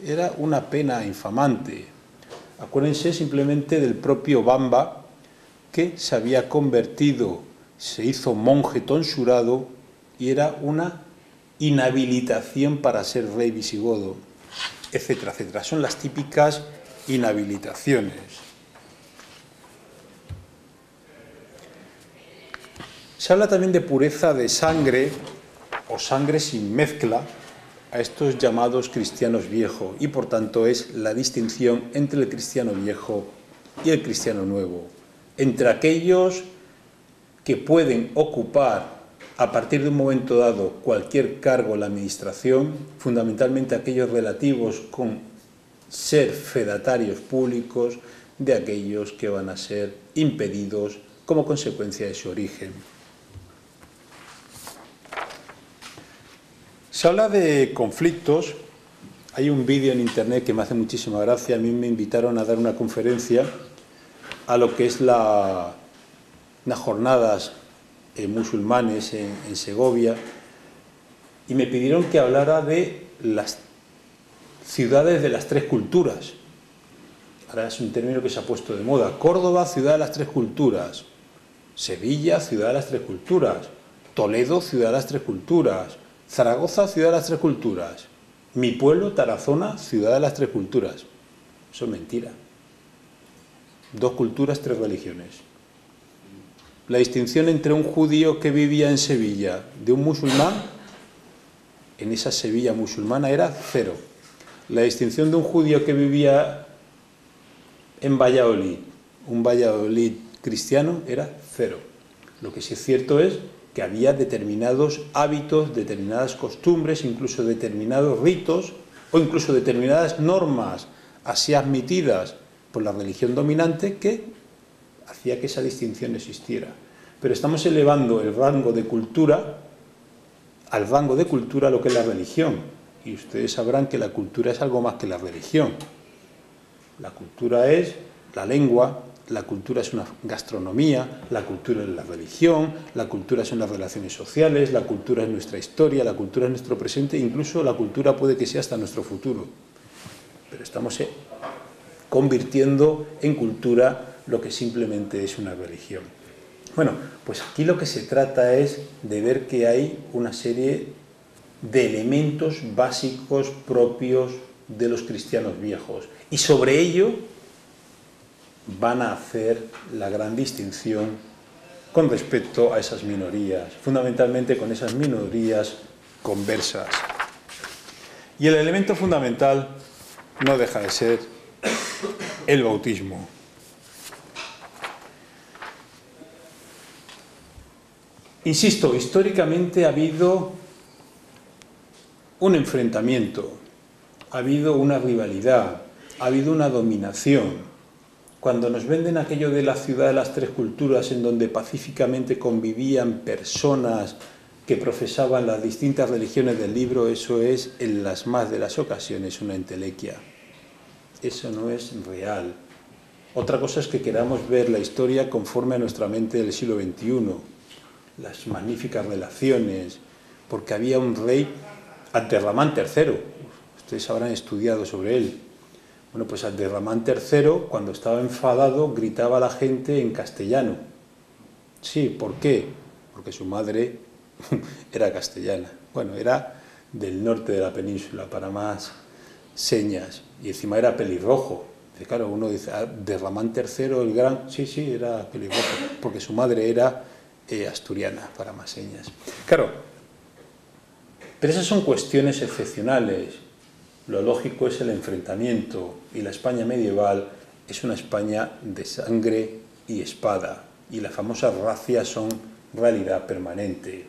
Era una pena infamante. Acuérdense simplemente del propio Bamba, que se había convertido, se hizo monje tonsurado, y era una inhabilitación para ser rey visigodo, etcétera, etcétera. Son las típicas inhabilitaciones. Se habla también de pureza de sangre o sangre sin mezcla a estos llamados cristianos viejos, y por tanto es la distinción entre el cristiano viejo y el cristiano nuevo, entre aquellos que pueden ocupar a partir de un momento dado cualquier cargo en la administración, fundamentalmente aquellos relativos con ser fedatarios públicos, de aquellos que van a ser impedidos como consecuencia de su origen. Se habla de conflictos. Hay un vídeo en internet que me hace muchísima gracia. A mí me invitaron a dar una conferencia a lo que es unas jornadas musulmanes en Segovia, y me pidieron que hablara de las ciudades de las tres culturas. Ahora es un término que se ha puesto de moda. Córdoba, ciudad de las tres culturas. Sevilla, ciudad de las tres culturas. Toledo, ciudad de las tres culturas. Zaragoza, ciudad de las tres culturas. Mi pueblo, Tarazona, ciudad de las tres culturas. Eso es mentira. 2 culturas, 3 religiones. La distinción entre un judío que vivía en Sevilla de un musulmán, en esa Sevilla musulmana, era 0. La distinción de un judío que vivía en Valladolid, un Valladolid cristiano, era 0. Lo que sí es cierto es que había determinados hábitos, determinadas costumbres, incluso determinados ritos, o incluso determinadas normas así admitidas por la religión dominante, que hacía que esa distinción existiera. Pero estamos elevando el rango de cultura al rango de cultura lo que es la religión, y ustedes sabrán que la cultura es algo más que la religión. La cultura es la lengua, la cultura es una gastronomía, la cultura es la religión, la cultura son las relaciones sociales, la cultura es nuestra historia, la cultura es nuestro presente, incluso la cultura puede que sea hasta nuestro futuro. Pero estamos convirtiendo en cultura lo que simplemente es una religión. Bueno, pues aquí lo que se trata es de ver que hay una serie de elementos básicos propios de los cristianos viejos, y sobre ello van a hacer la gran distinción con respecto a esas minorías, fundamentalmente con esas minorías conversas. Y el elemento fundamental no deja de ser el bautismo. Insisto, históricamente ha habido un enfrentamiento, ha habido una rivalidad, ha habido una dominación. Cuando nos venden aquello de la ciudad de las tres culturas, en donde pacíficamente convivían personas que profesaban las distintas religiones del libro, eso es, en las más de las ocasiones, una entelequia. Eso no es real. Otra cosa es que queramos ver la historia conforme a nuestra mente del siglo XXI. Las magníficas relaciones, porque había un rey, Abderramán III, ustedes habrán estudiado sobre él. Bueno, pues Abderramán III, cuando estaba enfadado, gritaba a la gente en castellano. Sí, ¿por qué? Porque su madre era castellana. Bueno, era del norte de la península, para más señas, y encima era pelirrojo. Claro, uno dice, Abderramán III el gran, sí, era pelirrojo, porque su madre era asturiana, para más señas. Claro, pero esas son cuestiones excepcionales. Lo lógico es el enfrentamiento, y la España medieval es una España de sangre y espada, y las famosas racias son realidad permanente.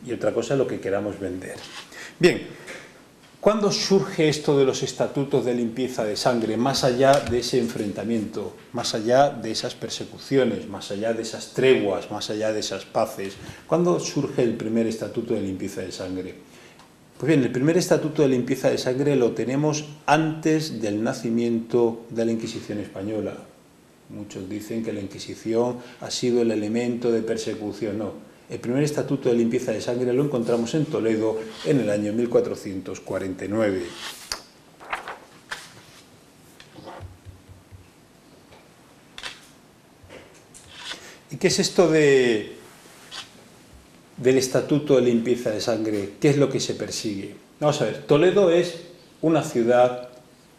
Y otra cosa es lo que queramos vender. Bien, ¿Cuándo surge esto de los estatutos de limpieza de sangre, más allá de ese enfrentamiento, más allá de esas persecuciones, más allá de esas treguas, más allá de esas paces? ¿Cuándo surge el primer estatuto de limpieza de sangre? Pues bien, el primer estatuto de limpieza de sangre lo tenemos antes del nacimiento de la Inquisición española. Muchos dicen que la Inquisición ha sido el elemento de persecución. No. El primer estatuto de limpieza de sangre lo encontramos en Toledo en el año 1449. ¿Y qué es esto del estatuto de limpieza de sangre? ¿Qué es lo que se persigue? Vamos a ver, Toledo es una ciudad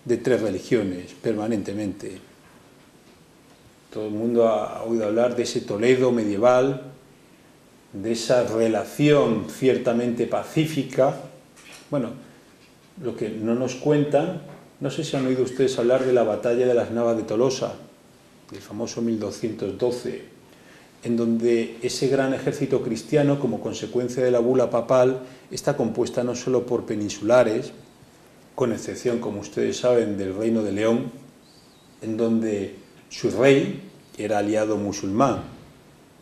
de 3 religiones permanentemente. Todo el mundo ha oído hablar de ese Toledo medieval, de esa relación ciertamente pacífica. Bueno, lo que no nos cuentan, no sé si han oído ustedes hablar de la batalla de las Navas de Tolosa, del famoso 1212, en donde ese gran ejército cristiano, como consecuencia de la bula papal, está compuesta no solo por peninsulares, con excepción, como ustedes saben, del Reino de León, en donde su rey era aliado musulmán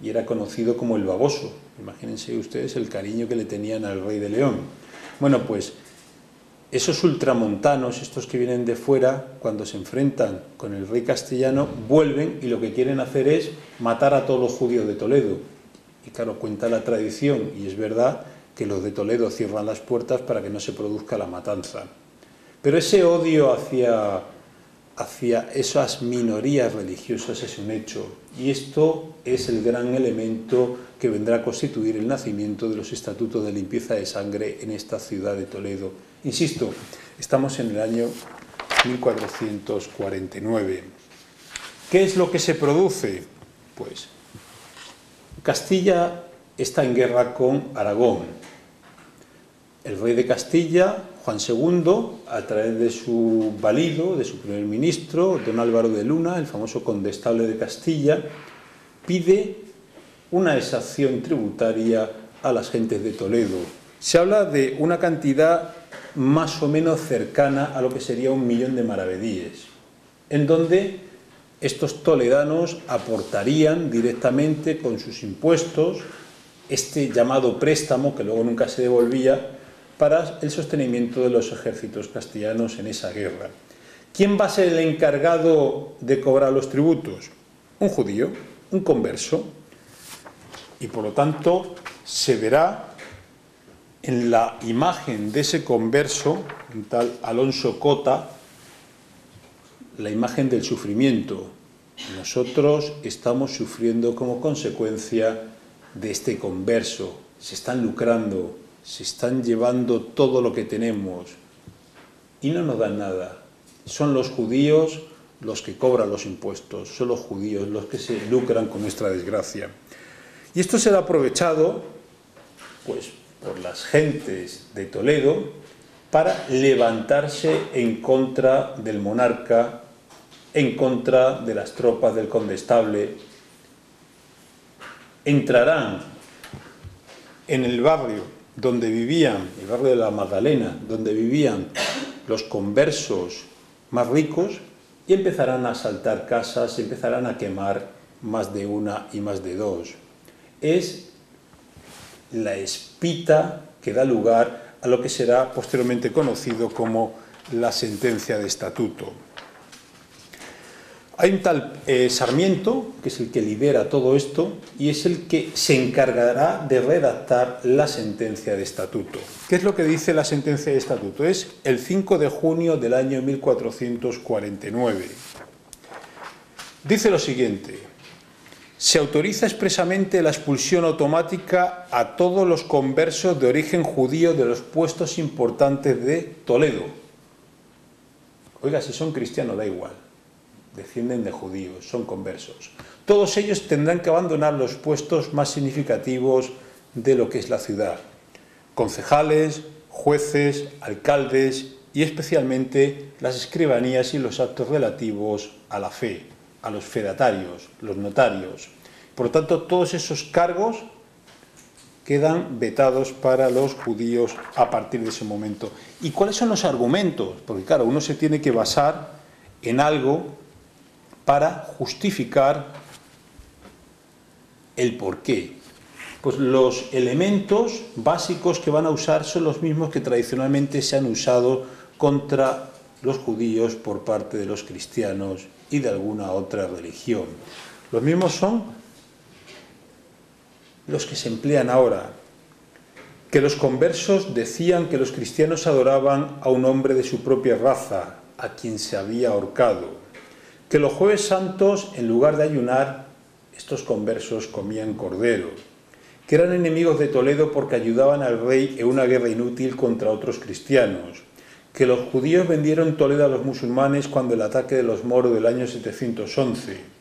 y era conocido como el Baboso. Imagínense ustedes el cariño que le tenían al rey de León. Bueno, pues esos ultramontanos, estos que vienen de fuera, cuando se enfrentan con el rey castellano, vuelven y lo que quieren hacer es matar a todos los judíos de Toledo. Y claro, cuenta la tradición, y es verdad, que los de Toledo cierran las puertas para que no se produzca la matanza. Pero ese odio hacia esas minorías religiosas es un hecho, y esto es el gran elemento que vendrá a constituir el nacimiento de los estatutos de limpieza de sangre en esta ciudad de Toledo. Insisto, estamos en el año 1449. ¿Qué es lo que se produce? Pues Castilla está en guerra con Aragón. El rey de Castilla, Juan II, a través de su valido, de su primer ministro, don Álvaro de Luna, el famoso condestable de Castilla, pide una exacción tributaria a las gentes de Toledo. Se habla de una cantidad más o menos cercana a lo que sería 1.000.000 de maravedíes, en donde estos toledanos aportarían directamente con sus impuestos este llamado préstamo, que luego nunca se devolvía, para el sostenimiento de los ejércitos castellanos en esa guerra. ¿Quién va a ser el encargado de cobrar los tributos? Un judío, un converso, y por lo tanto se verá en la imagen de ese converso, un tal Alonso Cota, la imagen del sufrimiento. Nosotros estamos sufriendo como consecuencia de este converso, se están lucrando, se están llevando todo lo que tenemos y no nos dan nada. Son los judíos los que cobran los impuestos, son los judíos los que se lucran con nuestra desgracia. Y esto será aprovechado pues, por las gentes de Toledo para levantarse en contra del monarca, en contra de las tropas del condestable. Entrarán en el barrio donde vivían, el barrio de la Magdalena, donde vivían los conversos más ricos, y empezarán a asaltar casas, empezarán a quemar más de una y más de dos. Es la espita que da lugar a lo que será posteriormente conocido como la sentencia de estatuto. Hay un tal Sarmiento, que es el que lidera todo esto, y es el que se encargará de redactar la sentencia de estatuto. ¿Qué es lo que dice la sentencia de estatuto? Es el 5 de junio del año 1449. Dice lo siguiente: se autoriza expresamente la expulsión automática a todos los conversos de origen judío de los puestos importantes de Toledo. Oiga, si son cristianos da igual. Descienden de judíos, son conversos. Todos ellos tendrán que abandonar los puestos más significativos de lo que es la ciudad. Concejales, jueces, alcaldes y especialmente las escribanías y los actos relativos a la fe, a los fedatarios, los notarios. Por lo tanto, todos esos cargos quedan vetados para los judíos a partir de ese momento. ¿Y cuáles son los argumentos? Porque claro, uno se tiene que basar en algo para justificar el porqué. Pues los elementos básicos que van a usar son los mismos que tradicionalmente se han usado contra los judíos por parte de los cristianos y de alguna otra religión. Los mismos son los que se emplean ahora, que los conversos decían que los cristianos adoraban a un hombre de su propia raza, a quien se había ahorcado, que los jueves santos, en lugar de ayunar, estos conversos comían cordero, que eran enemigos de Toledo porque ayudaban al rey en una guerra inútil contra otros cristianos, que los judíos vendieron Toledo a los musulmanes cuando el ataque de los moros del año 711,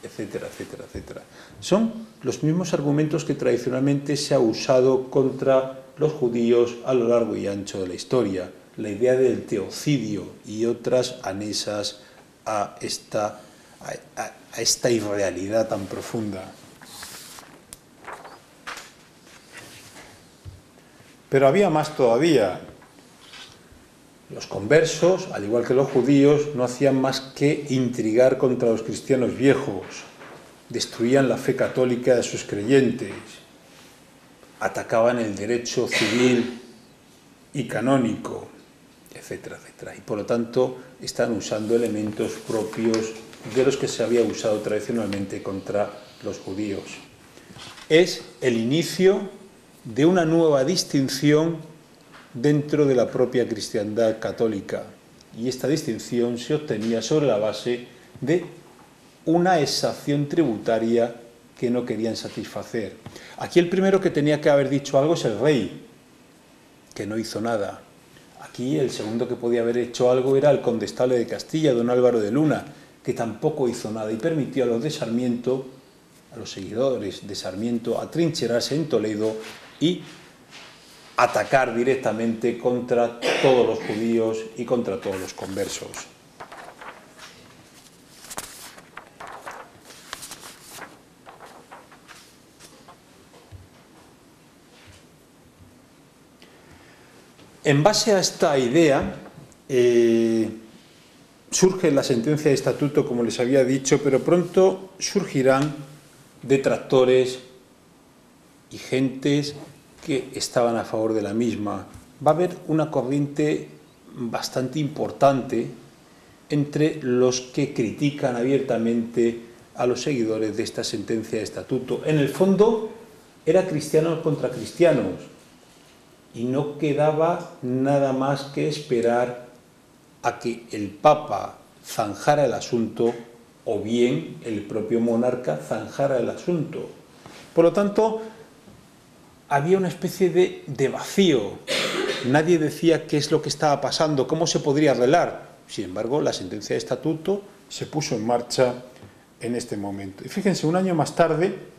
etcétera, etcétera, etcétera. Son los mismos argumentos que tradicionalmente se ha usado contra los judíos a lo largo y ancho de la historia. La idea del teocidio y otras anexas a esta irrealidad tan profunda. Pero había más todavía. Los conversos, al igual que los judíos, no hacían más que intrigar contra los cristianos viejos, destruían la fe católica de sus creyentes, atacaban el derecho civil y canónico, etcétera, etcétera. Y por lo tanto están usando elementos propios de los que se había usado tradicionalmente contra los judíos. Es el inicio de una nueva distinción dentro de la propia cristiandad católica, y esta distinción se obtenía sobre la base de una exacción tributaria que no querían satisfacer. Aquí el primero que tenía que haber dicho algo es el rey, que no hizo nada. Aquí el segundo que podía haber hecho algo era el condestable de Castilla, don Álvaro de Luna, que tampoco hizo nada y permitió a los de Sarmiento, a los seguidores de Sarmiento, atrincherarse en Toledo y atacar directamente contra todos los judíos y contra todos los conversos. En base a esta idea surge la sentencia de estatuto, como les había dicho, pero pronto surgirán detractores y gentes que estaban a favor de la misma. Va a haber una corriente bastante importante entre los que critican abiertamente a los seguidores de esta sentencia de estatuto. En el fondo, era cristianos contra cristianos, y no quedaba nada más que esperar a que el Papa zanjara el asunto, o bien el propio monarca zanjara el asunto. Por lo tanto, había una especie de vacío. Nadie decía qué es lo que estaba pasando, cómo se podría arreglar. Sin embargo, la sentencia de estatuto se puso en marcha en este momento. Y fíjense, un año más tarde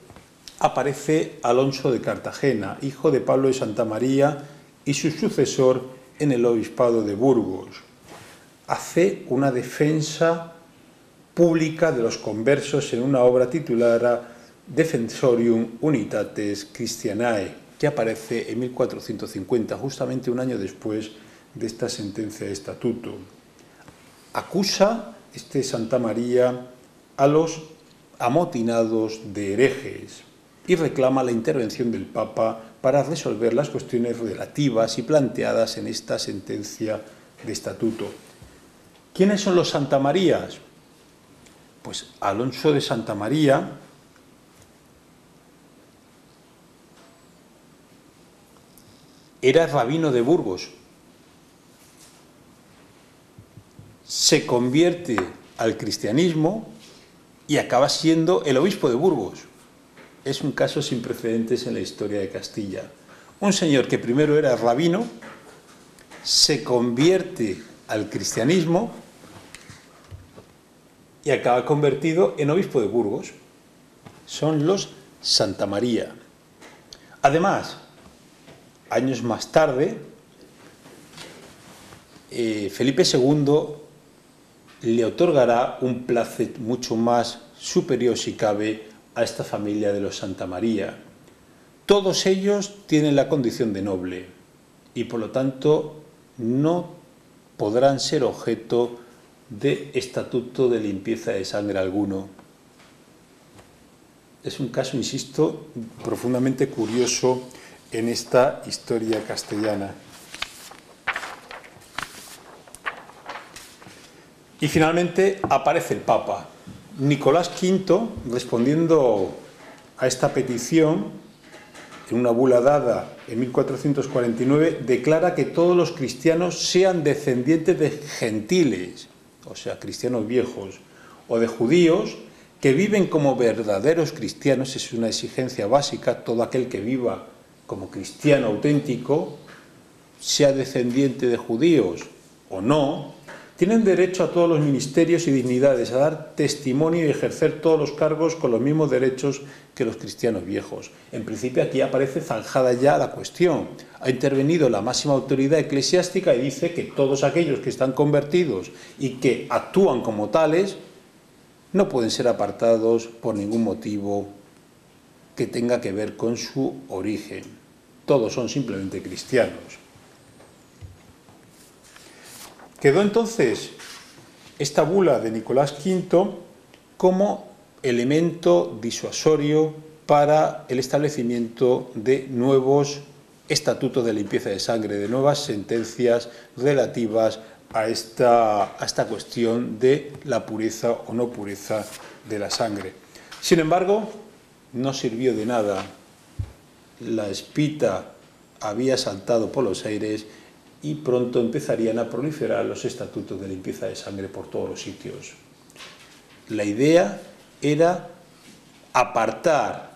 aparece Alonso de Cartagena, hijo de Pablo de Santa María y su sucesor en el obispado de Burgos. Hace una defensa pública de los conversos en una obra titulada Defensorium Unitatis Christianae, que aparece en 1450, justamente un año después de esta sentencia de estatuto. Acusa Santa María a los amotinados de herejes y reclama la intervención del Papa para resolver las cuestiones relativas y planteadas en esta sentencia de estatuto. ¿Quiénes son los Santamarías? Pues Alonso de Santa María era rabino de Burgos, se convierte al cristianismo y acaba siendo el obispo de Burgos. Es un caso sin precedentes en la historia de Castilla. Un señor que primero era rabino, se convierte al cristianismo y acaba convertido en obispo de Burgos. Son los Santa María. Además, años más tarde, Felipe II le otorgará un placet mucho más superior, si cabe, a esta familia de los Santa María. todos ellos tienen la condición de noble y por lo tanto no podrán ser objeto de estatuto de limpieza de sangre alguno. Es un caso, insisto, profundamente curioso en esta historia castellana. Y finalmente aparece el Papa. Nicolás V, respondiendo a esta petición, en una bula dada en 1449, declara que todos los cristianos sean descendientes de gentiles, o sea, cristianos viejos, o de judíos, que viven como verdaderos cristianos. Es una exigencia básica. Todo aquel que viva como cristiano auténtico, sea descendiente de judíos o no, tienen derecho a todos los ministerios y dignidades, a dar testimonio y ejercer todos los cargos con los mismos derechos que los cristianos viejos. En principio aquí aparece zanjada ya la cuestión. Ha intervenido la máxima autoridad eclesiástica y dice que todos aquellos que están convertidos y que actúan como tales no pueden ser apartados por ningún motivo que tenga que ver con su origen. Todos son simplemente cristianos. Quedó entonces esta bula de Nicolás V como elemento disuasorio para el establecimiento de nuevos estatutos de limpieza de sangre, de nuevas sentencias relativas a esta cuestión de la pureza o no pureza de la sangre. Sin embargo, no sirvió de nada. La espita había saltado por los aires y pronto empezarían a proliferar los estatutos de limpieza de sangre por todos los sitios. La idea era apartar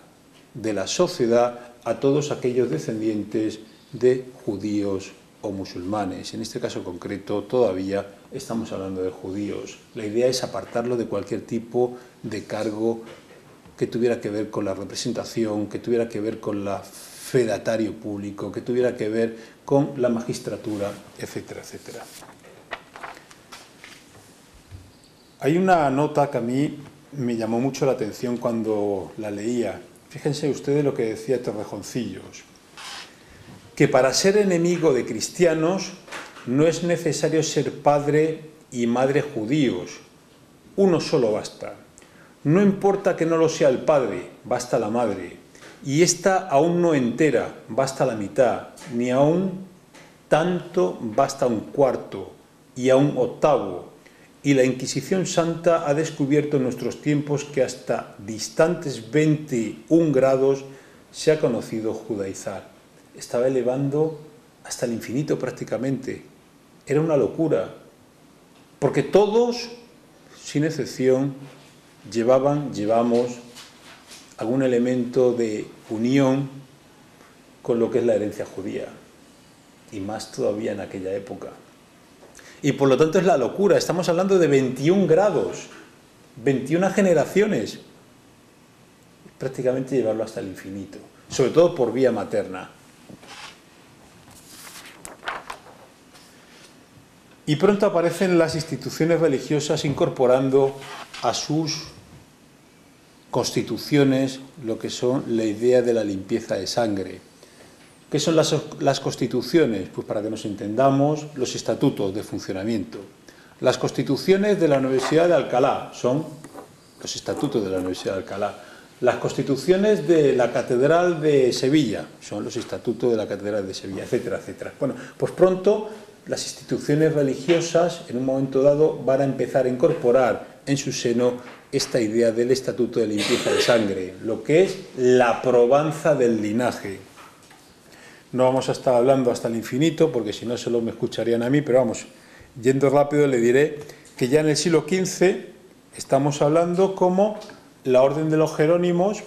de la sociedad a todos aquellos descendientes de judíos o musulmanes. En este caso concreto todavía estamos hablando de judíos. La idea es apartarlo de cualquier tipo de cargo que tuviera que ver con la representación, que tuviera que ver con la fedatario público, que tuviera que ver con la magistratura, etcétera, etcétera. Hay una nota que a mí me llamó mucho la atención cuando la leía. Fíjense ustedes lo que decía Torrejoncillos, que para ser enemigo de cristianos no es necesario ser padre y madre judíos, uno solo basta. No importa que no lo sea el padre, basta la madre, y ésta aún no entera, basta la mitad, ni aún tanto, basta un cuarto, y aún octavo. Y la Inquisición Santa ha descubierto en nuestros tiempos que hasta distantes 21 grados se ha conocido judaizar. Estaba elevando hasta el infinito prácticamente. Era una locura, porque todos, sin excepción, llevamos algún elemento de unión con lo que es la herencia judía, y más todavía en aquella época. Y por lo tanto es la locura. Estamos hablando de 21 grados, 21 generaciones, prácticamente llevarlo hasta el infinito, sobre todo por vía materna. Y pronto aparecen las instituciones religiosas incorporando a sus constituciones lo que son la idea de la limpieza de sangre. ¿Qué son las constituciones? Pues para que nos entendamos, los estatutos de funcionamiento. Las constituciones de la Universidad de Alcalá son los estatutos de la Universidad de Alcalá. Las constituciones de la Catedral de Sevilla son los estatutos de la Catedral de Sevilla, etcétera, etcétera. Bueno, pues pronto las instituciones religiosas, en un momento dado, van a empezar a incorporar en su seno esta idea del estatuto de limpieza de sangre, lo que es la probanza del linaje. No vamos a estar hablando hasta el infinito, porque si no solo me escucharían a mí, pero vamos, yendo rápido le diré que ya en el siglo XV estamos hablando como la Orden de los Jerónimos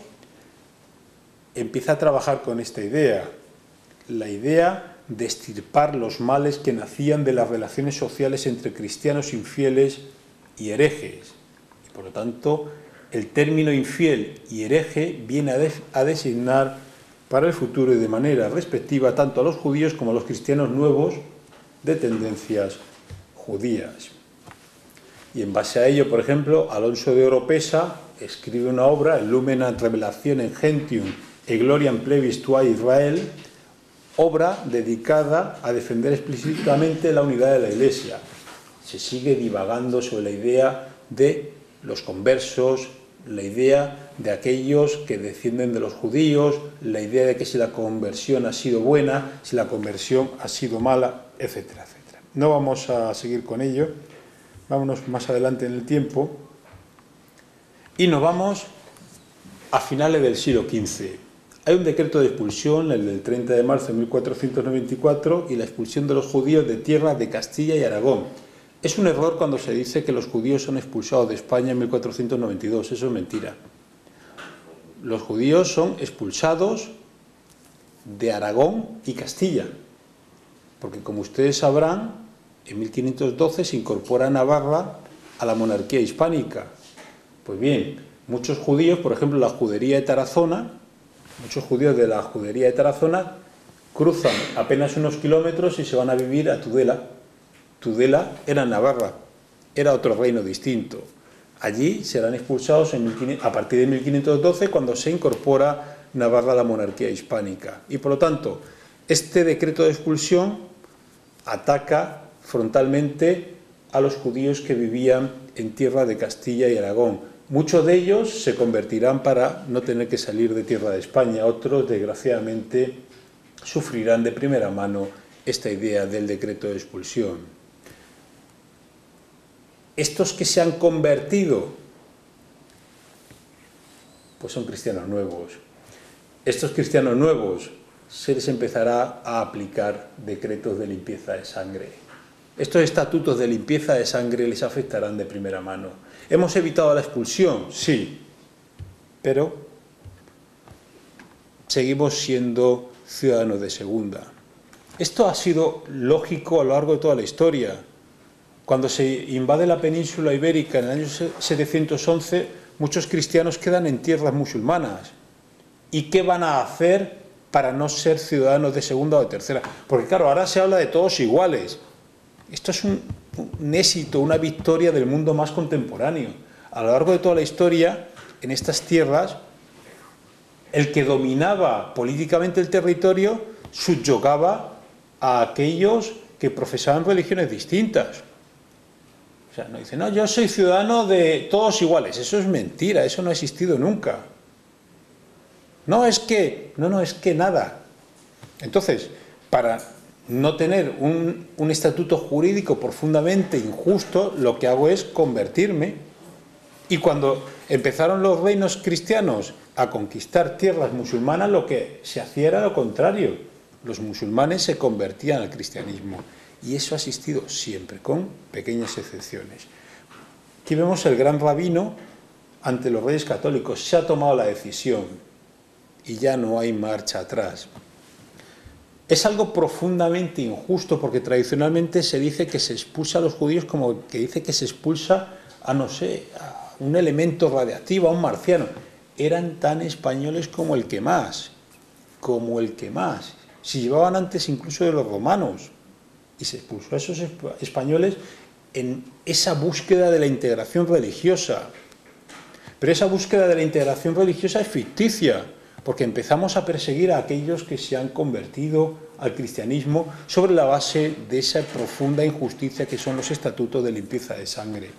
empieza a trabajar con esta idea, la idea de extirpar los males que nacían de las relaciones sociales entre cristianos infieles y herejes. Y por lo tanto, el término infiel y hereje viene a designar para el futuro y de manera respectiva tanto a los judíos como a los cristianos nuevos de tendencias judías. Y en base a ello, por ejemplo, Alonso de Oropesa escribe una obra, el Lumen ad Revelationem Gentium E Gloriam Plebis Tua Israel, obra dedicada a defender explícitamente la unidad de la Iglesia. Se sigue divagando sobre la idea de los conversos, la idea de aquellos que descienden de los judíos, la idea de que si la conversión ha sido buena, si la conversión ha sido mala, etcétera, etcétera. No vamos a seguir con ello, vámonos más adelante en el tiempo y nos vamos a finales del siglo XV. Hay un decreto de expulsión, el del 30 de marzo de 1494, y la expulsión de los judíos de tierras de Castilla y Aragón. Es un error cuando se dice que los judíos son expulsados de España en 1492, eso es mentira. Los judíos son expulsados de Aragón y Castilla, porque como ustedes sabrán, en 1512 se incorpora Navarra a la monarquía hispánica. Pues bien, muchos judíos, por ejemplo la judería de Tarazona, muchos judíos de la judería de Tarazona cruzan apenas unos kilómetros y se van a vivir a Tudela. Tudela era Navarra, era otro reino distinto. Allí serán expulsados a partir de 1512, cuando se incorpora Navarra a la monarquía hispánica. Y por lo tanto, este decreto de expulsión ataca frontalmente a los judíos que vivían en tierra de Castilla y Aragón. Muchos de ellos se convertirán para no tener que salir de tierra de España, otros desgraciadamente sufrirán de primera mano esta idea del decreto de expulsión. Estos que se han convertido, pues son cristianos nuevos. Estos cristianos nuevos se les empezará a aplicar decretos de limpieza de sangre. Estos estatutos de limpieza de sangre les afectarán de primera mano. ¿Hemos evitado la expulsión? Sí, pero seguimos siendo ciudadanos de segunda. Esto ha sido lógico a lo largo de toda la historia. Cuando se invade la península ibérica en el año 711, muchos cristianos quedan en tierras musulmanas. ¿Y qué van a hacer para no ser ciudadanos de segunda o de tercera? Porque claro, ahora se habla de todos iguales. Esto es un éxito, una victoria del mundo más contemporáneo. A lo largo de toda la historia, en estas tierras, el que dominaba políticamente el territorio subyugaba a aquellos que profesaban religiones distintas. O sea, no dice, no, yo soy ciudadano de todos iguales. Eso es mentira, eso no ha existido nunca. No, es que nada. Entonces, para no tener un estatuto jurídico profundamente injusto, lo que hago es convertirme. Y cuando empezaron los reinos cristianos a conquistar tierras musulmanas, lo que se hacía era lo contrario. Los musulmanes se convertían al cristianismo. Y eso ha existido siempre, con pequeñas excepciones. Aquí vemos el gran rabino ante los reyes católicos. Se ha tomado la decisión y ya no hay marcha atrás. Es algo profundamente injusto, porque tradicionalmente se dice que se expulsa a los judíos como que dice que se expulsa a, no sé, a un elemento radiactivo, a un marciano. Eran tan españoles como el que más, Si llevaban antes incluso de los romanos. Y se expulsó a esos españoles en esa búsqueda de la integración religiosa. Pero esa búsqueda de la integración religiosa es ficticia, porque empezamos a perseguir a aquellos que se han convertido al cristianismo sobre la base de esa profunda injusticia que son los estatutos de limpieza de sangre.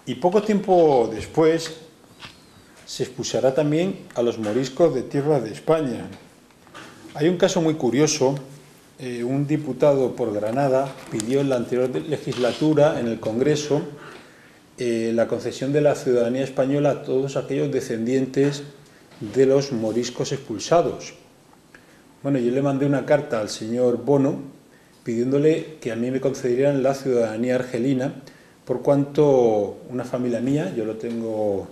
Y poco tiempo después se expulsará también a los moriscos de tierra de España. Hay un caso muy curioso. Un diputado por Granada pidió en la anterior legislatura, en el Congreso, la concesión de la ciudadanía española a todos aquellos descendientes de los moriscos expulsados. Bueno, yo le mandé una carta al señor Bono pidiéndole que a mí me concedieran la ciudadanía argelina, por cuanto una familia mía, yo lo tengo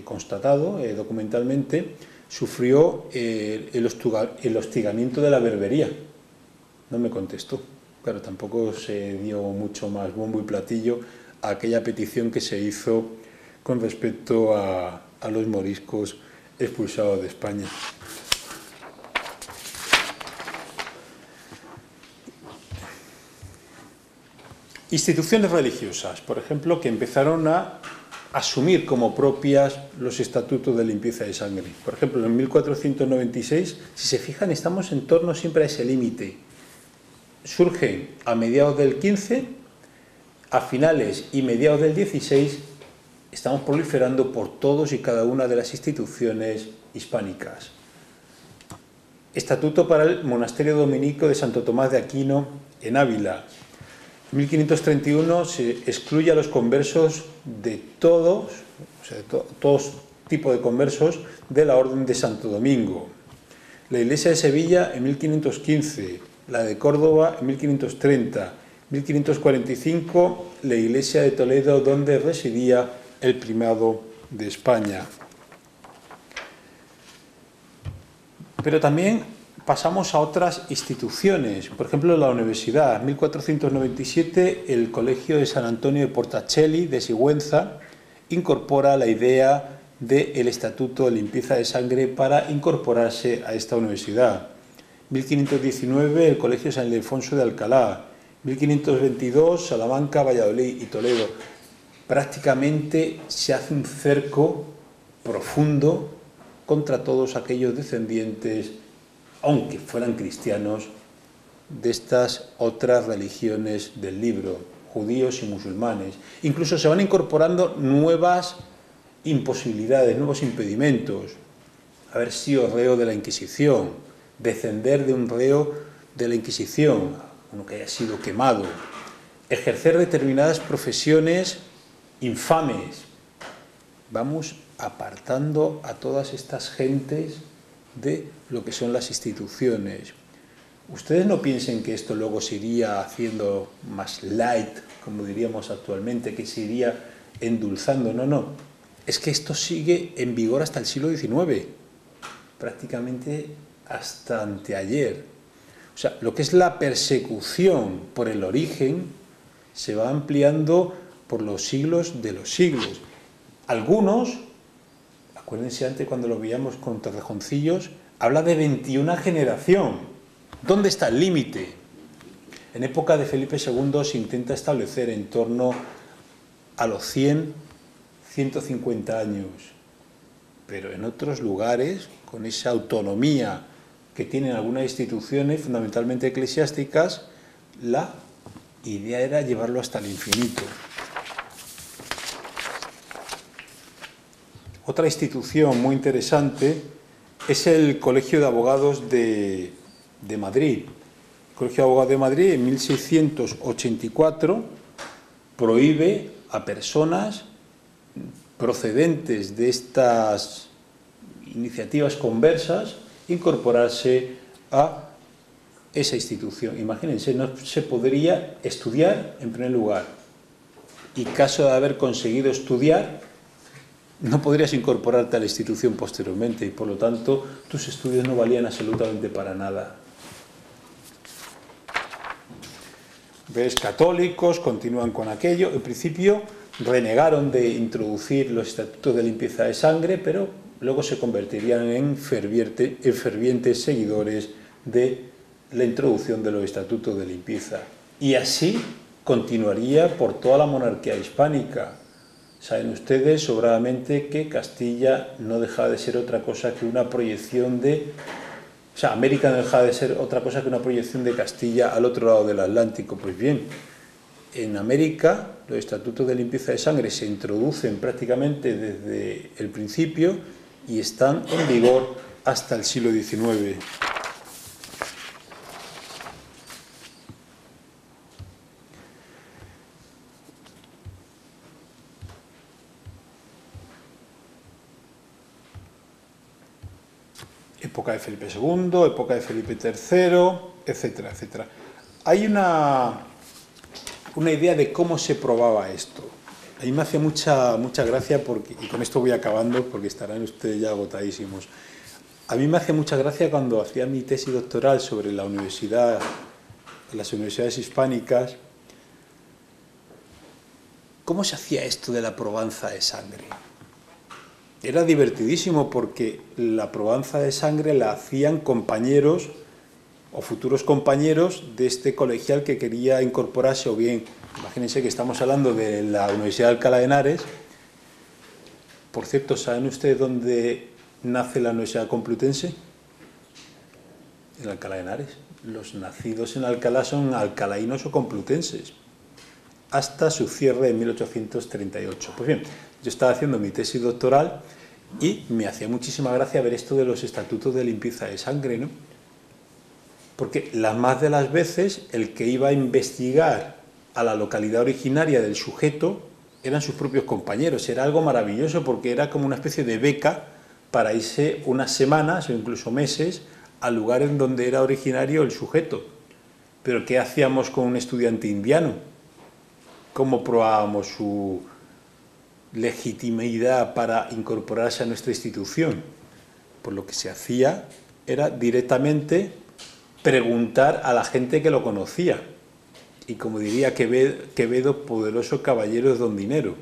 constatado documentalmente, sufrió el hostigamiento de la berbería. No me contestó. Claro, tampoco se dio mucho más bombo y platillo a aquella petición que se hizo con respecto a los moriscos expulsados de España. Instituciones religiosas, por ejemplo, que empezaron a asumir como propias los estatutos de limpieza de sangre. Por ejemplo, en 1496, si se fijan, estamos en torno siempre a ese límite. Surgen a mediados del 15, a finales y mediados del 16, estamos proliferando por todos y cada una de las instituciones hispánicas. Estatuto para el monasterio dominico de Santo Tomás de Aquino en Ávila. En 1531 se excluye a los conversos de todos, o sea, de todos tipos de conversos de la Orden de Santo Domingo. La Iglesia de Sevilla en 1515, la de Córdoba en 1530, 1545 la Iglesia de Toledo, donde residía el primado de España. Pero también pasamos a otras instituciones, por ejemplo la universidad. En 1497 el Colegio de San Antonio de Portacelli de Sigüenza incorpora la idea del Estatuto de Limpieza de Sangre para incorporarse a esta universidad. 1519 el Colegio San Ildefonso de Alcalá, 1522 Salamanca, Valladolid y Toledo. Prácticamente se hace un cerco profundo contra todos aquellos descendientes, aunque fueran cristianos, de estas otras religiones del libro, judíos y musulmanes. Incluso se van incorporando nuevas imposibilidades, nuevos impedimentos. Haber sido reo de la Inquisición, descender de un reo de la Inquisición, uno que haya sido quemado, ejercer determinadas profesiones infames. Vamos apartando a todas estas gentes de lo que son las instituciones. Ustedes no piensen que esto luego se iría haciendo más light, como diríamos actualmente, que se iría endulzando. No, no. Es que esto sigue en vigor hasta el siglo XIX, prácticamente hasta anteayer. O sea, lo que es la persecución por el origen se va ampliando por los siglos de los siglos. Algunos, acuérdense antes cuando lo veíamos con Torrejoncillos, habla de 21 generación. ¿Dónde está el límite? En época de Felipe II se intenta establecer en torno a los 100, 150 años. Pero en otros lugares, con esa autonomía que tienen algunas instituciones, fundamentalmente eclesiásticas, la idea era llevarlo hasta el infinito. Otra institución muy interesante es el Colegio de Abogados de Madrid. El Colegio de Abogados de Madrid en 1684 prohíbe a personas procedentes de estas iniciativas conversas incorporarse a esa institución. Imagínense, no se podría estudiar en primer lugar, y caso de haber conseguido estudiar, no podrías incorporarte a la institución posteriormente, y por lo tanto tus estudios no valían absolutamente para nada. ¿Ves? Católicos continúan con aquello. En principio renegaron de introducir los estatutos de limpieza de sangre, pero luego se convertirían en fervientes seguidores de la introducción de los estatutos de limpieza. Y así continuaría por toda la monarquía hispánica. Saben ustedes sobradamente que Castilla no dejaba de ser otra cosa que una proyección de... O sea, América no dejaba de ser otra cosa que una proyección de Castilla al otro lado del Atlántico. Pues bien, en América los estatutos de limpieza de sangre se introducen prácticamente desde el principio y están en vigor hasta el siglo XIX. Época de Felipe II, época de Felipe III, etcétera, etcétera. Hay una idea de cómo se probaba esto. A mí me hace mucha gracia, porque, y con esto voy acabando porque estarán ustedes ya agotadísimos. A mí me hace mucha gracia cuando hacía mi tesis doctoral sobre la universidad, las universidades hispánicas, cómo se hacía esto de la probanza de sangre. Era divertidísimo porque la probanza de sangre la hacían compañeros o futuros compañeros de este colegial que quería incorporarse, o bien, imagínense que estamos hablando de la Universidad de Alcalá de Henares. Por cierto, ¿saben ustedes dónde nace la Universidad Complutense? En Alcalá de Henares. Los nacidos en Alcalá son alcalaínos o complutenses, hasta su cierre en 1838. Pues bien, yo estaba haciendo mi tesis doctoral y me hacía muchísima gracia ver esto de los estatutos de limpieza de sangre, ¿no? Porque las más de las veces el que iba a investigar a la localidad originaria del sujeto eran sus propios compañeros. Era algo maravilloso porque era como una especie de beca para irse unas semanas o incluso meses al lugar en donde era originario el sujeto. Pero ¿qué hacíamos con un estudiante indiano? ¿Cómo probábamos su legitimidad para incorporarse a nuestra institución? Pues lo que se hacía era directamente preguntar a la gente que lo conocía. Y como diría Quevedo, poderoso caballero es don dinero.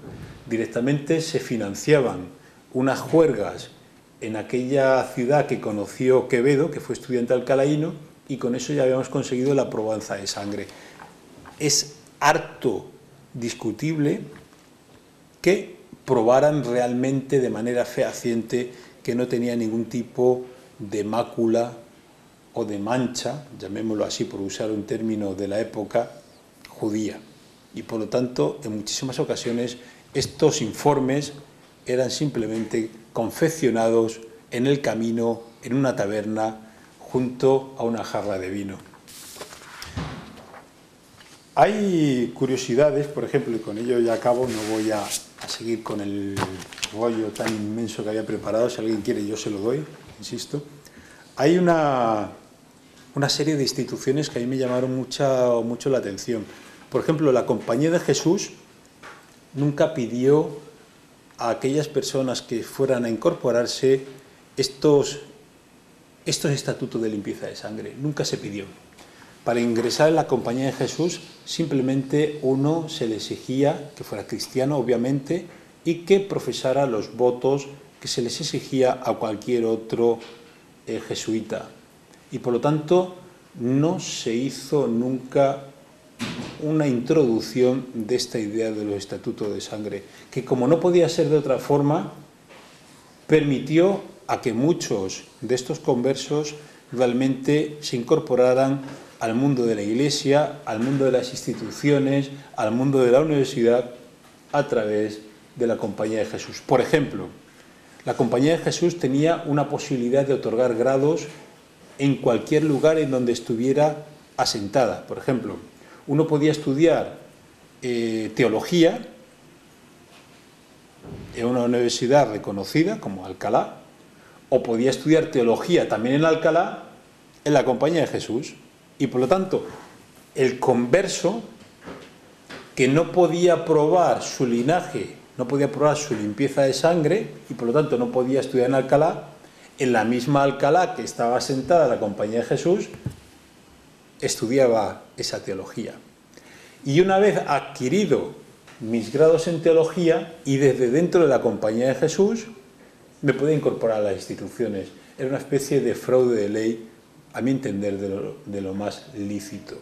Directamente se financiaban unas juergas en aquella ciudad que conoció Quevedo, que fue estudiante alcalaíno, y con eso ya habíamos conseguido la probanza de sangre. Es harto discutible que probaran realmente de manera fehaciente que no tenía ningún tipo de mácula o de mancha, llamémoslo así por usar un término de la época, judía. Y por lo tanto, en muchísimas ocasiones, estos informes eran simplemente confeccionados en el camino, en una taberna, junto a una jarra de vino. Hay curiosidades, por ejemplo, y con ello ya acabo, no voy a seguir con el rollo tan inmenso que había preparado. Si alguien quiere, yo se lo doy, insisto. Hay una serie de instituciones que a mí me llamaron mucho la atención. Por ejemplo, la Compañía de Jesús nunca pidió a aquellas personas que fueran a incorporarse estos estatutos de limpieza de sangre. Nunca se pidió. Para ingresar en la Compañía de Jesús, simplemente uno se le exigía que fuera cristiano, obviamente, y que profesara los votos que se les exigía a cualquier otro jesuita. Y por lo tanto, no se hizo nunca una introducción de esta idea de los estatutos de sangre, que como no podía ser de otra forma, permitió a que muchos de estos conversos realmente se incorporaran al mundo de la Iglesia, al mundo de las instituciones, al mundo de la universidad, a través de la Compañía de Jesús. Por ejemplo, la Compañía de Jesús tenía una posibilidad de otorgar grados en cualquier lugar en donde estuviera asentada. Por ejemplo, uno podía estudiar teología en una universidad reconocida como Alcalá, o podía estudiar teología también en Alcalá, en la Compañía de Jesús. Y por lo tanto, el converso que no podía probar su linaje, no podía probar su limpieza de sangre, y por lo tanto no podía estudiar en Alcalá, en la misma Alcalá que estaba asentada la Compañía de Jesús, estudiaba esa teología. Y una vez adquirido mis grados en teología, y desde dentro de la Compañía de Jesús, me podía incorporar a las instituciones. Era una especie de fraude de ley, a mi entender, de lo más lícito.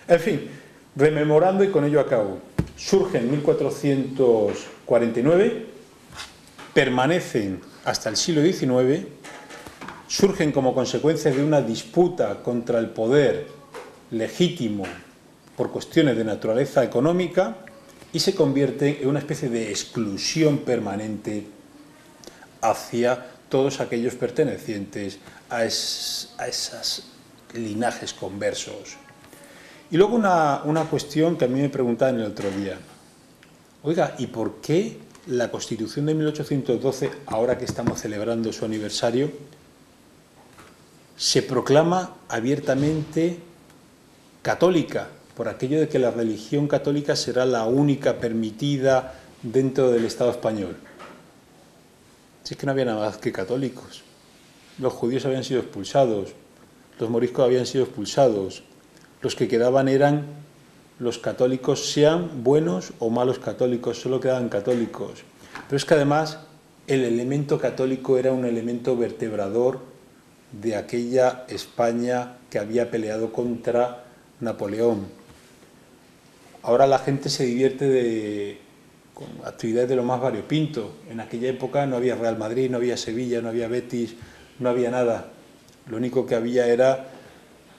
En fin, rememorando, y con ello acabo, surge en 1449, permanecen hasta el siglo XIX, surgen como consecuencia de una disputa contra el poder legítimo por cuestiones de naturaleza económica, y se convierten en una especie de exclusión permanente hacia todos aquellos pertenecientes a esos linajes conversos. Y luego una cuestión que a mí me preguntaban el otro día. Oiga, ¿y por qué la Constitución de 1812, ahora que estamos celebrando su aniversario, se proclama abiertamente católica, por aquello de que la religión católica será la única permitida dentro del Estado español? Si es que no había nada más que católicos. Los judíos habían sido expulsados, los moriscos habían sido expulsados, los que quedaban eran los católicos, sean buenos o malos católicos, solo quedaban católicos. Pero es que además el elemento católico era un elemento vertebrador de aquella España que había peleado contra Napoleón. Ahora la gente se divierte con actividades de lo más variopinto. En aquella época no había Real Madrid, no había Sevilla, no había Betis, no había nada. Lo único que había era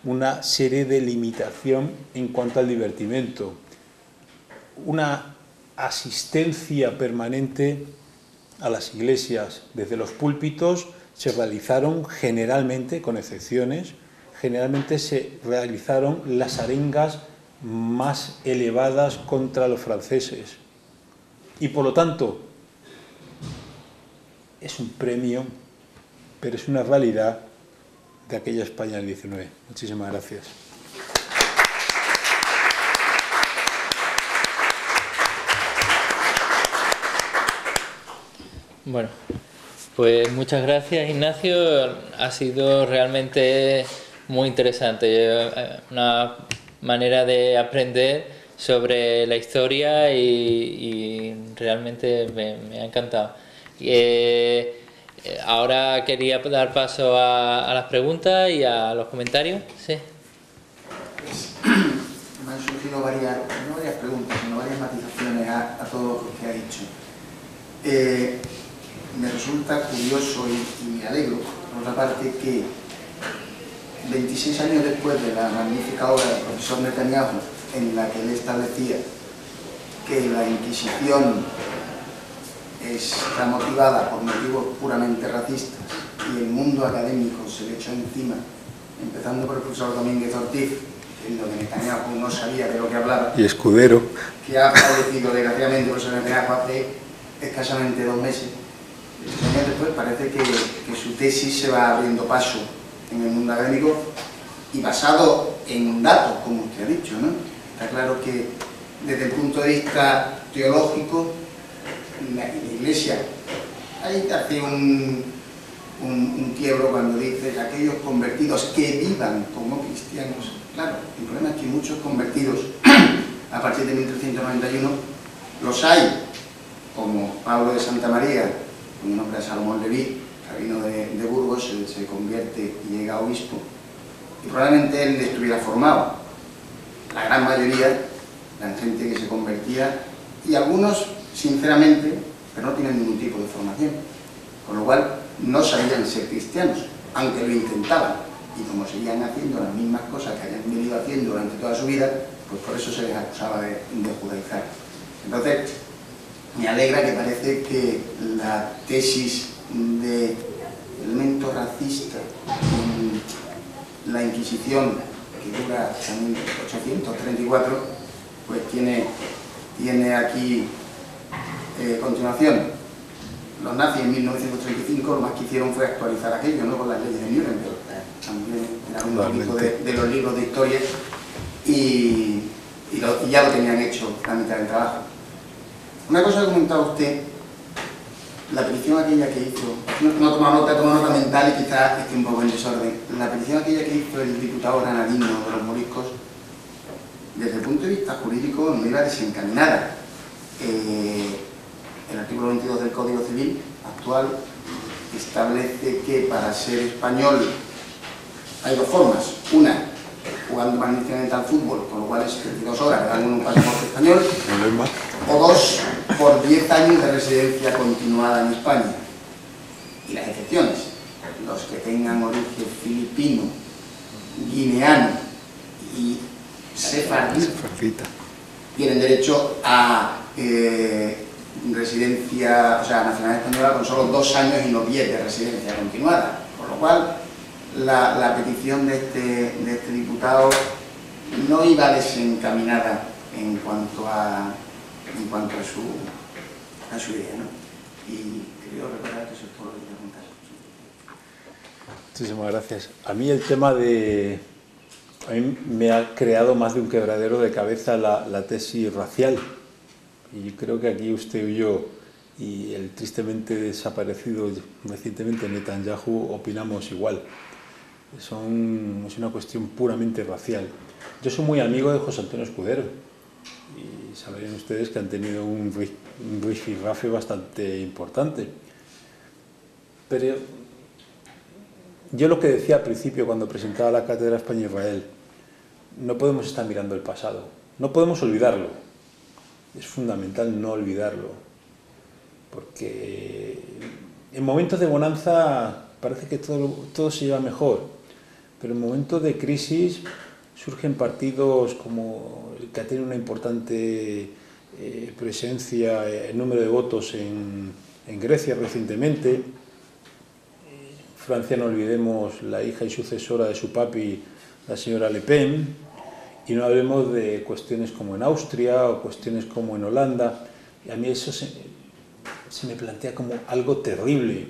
una serie de limitación en cuanto al divertimento, una asistencia permanente a las iglesias. Desde los púlpitos se realizaron generalmente, con excepciones, generalmente se realizaron las arengas más elevadas contra los franceses. Y por lo tanto, es un premio, pero es una realidad de aquella España del 19. Muchísimas gracias.
Bueno, pues muchas gracias, Ignacio. Ha sido realmente muy interesante, una manera de aprender sobre la historia y realmente me ha encantado. Ahora quería dar paso a las preguntas y a los comentarios. Sí.
Me han surgido varias preguntas, sino varias matizaciones a todo lo que ha dicho. Me resulta curioso y me alegro, por otra parte, que 26 años después de la magnífica obra del profesor Netanyahu, en la que él establecía que la Inquisición está motivada por motivos puramente racistas y el mundo académico se le echó encima, empezando por el profesor Domínguez Ortiz, diciendo que Netanyahu no sabía de lo que hablaba,
y Escudero,
que ha fallecido desgraciadamente el profesor Netanyahu hace escasamente 2 meses. 2 años después parece que su tesis se va abriendo paso en el mundo académico y basado en datos, como usted ha dicho, ¿no? Está claro que desde el punto de vista teológico, la Iglesia ahí hace un quiebro cuando dice aquellos convertidos que vivan como cristianos. Claro, el problema es que muchos convertidos a partir de 1391 los hay, como Pablo de Santa María, cuyo nombre es Salomón Leví, rabino de Burgos, se convierte y llega a obispo, y probablemente él estuviera formado. La gran mayoría, la gente que se convertía, y algunos, sinceramente, pero no tienen ningún tipo de formación, con lo cual no sabían ser cristianos, aunque lo intentaban, y como seguían haciendo las mismas cosas que habían venido haciendo durante toda su vida, pues por eso se les acusaba de judaizar. Entonces, me alegra que parece que la tesis de elemento racista en la Inquisición, que dura hasta 1834, pues tiene aquí continuación. Los nazis en 1935 lo más que hicieron fue actualizar aquello, ¿no?, con las leyes de Nuremberg. También era un poquito de los libros de historia y ya lo tenían hecho la mitad del trabajo. Una cosa que ha comentado usted, la petición aquella que hizo, no toma nota mental y quizás esté un poco en desorden, la petición aquella que hizo el diputado granadino de los moriscos, desde el punto de vista jurídico no iba desencaminada. El artículo 22 del Código Civil actual establece que para ser español hay 2 formas. Una, jugando magníficamente al fútbol, con lo cual es 22 horas, le dan un pasaporte español. O 2, por 10 años de residencia continuada en España. Y las excepciones, los que tengan origen filipino, guineano y sefardí, tienen derecho a residencia, o sea, nacionalidad española con solo 2 años y no 10 de residencia continuada. Por lo cual, la petición de este diputado no iba desencaminada en cuanto a su idea, ¿no? Y creo recordar que eso es todo lo que quiero contar.
Muchísimas gracias. A mí el tema a mí me ha creado más de un quebradero de cabeza la tesis racial. Y creo que aquí usted y yo, y el tristemente desaparecido recientemente Netanyahu, opinamos igual. Es una cuestión puramente racial. Yo soy muy amigo de José Antonio Escudero. Y sabrían ustedes que han tenido un rifirrafe bastante importante. Pero Yo lo que decía al principio cuando presentaba la cátedra España-Israel, no podemos estar mirando el pasado, no podemos olvidarlo. Es fundamental no olvidarlo, porque en momentos de bonanza parece que todo se lleva mejor, pero en momentos de crisis surgen partidos como el que ha tenido una importante presencia en número de votos en Grecia recientemente. Francia, no olvidemos, la hija y sucesora de su papi, la señora Le Pen, y no hablemos de cuestiones como en Austria o cuestiones como en Holanda. Y a mí eso se me plantea como algo terrible,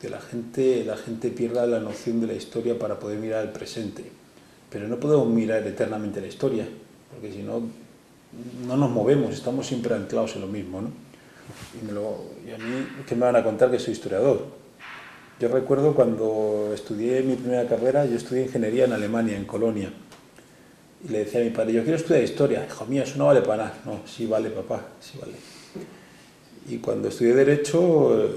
que la gente pierda la noción de la historia para poder mirar al presente. Pero no podemos mirar eternamente la historia, porque si no, no nos movemos, estamos siempre anclados en lo mismo, ¿no? Y a mí, ¿qué me van a contar que soy historiador? Yo recuerdo cuando estudié mi primera carrera, yo estudié ingeniería en Alemania, en Colonia, y le decía a mi padre, yo quiero estudiar historia. Hijo mío, eso no vale para nada. No, sí vale, papá, sí vale. Y cuando estudié Derecho,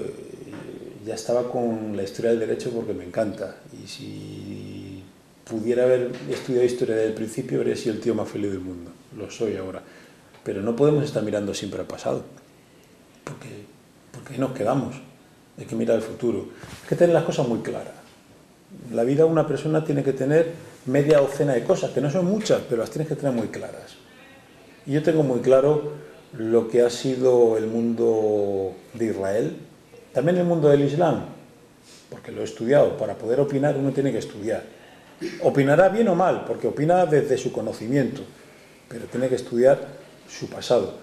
ya estaba con la historia del Derecho porque me encanta. Y si pudiera haber estudiado historia desde el principio, habría sido el tío más feliz del mundo. Lo soy ahora. Pero no podemos estar mirando siempre al pasado, porque ahí nos quedamos. Hay que mirar al futuro. Hay que tener las cosas muy claras. En la vida una persona tiene que tener media docena de cosas, que no son muchas, pero las tienes que tener muy claras. Y yo tengo muy claro lo que ha sido el mundo de Israel, también el mundo del Islam, porque lo he estudiado. Para poder opinar uno tiene que estudiar. Opinará bien o mal, porque opina desde su conocimiento, pero tiene que estudiar su pasado.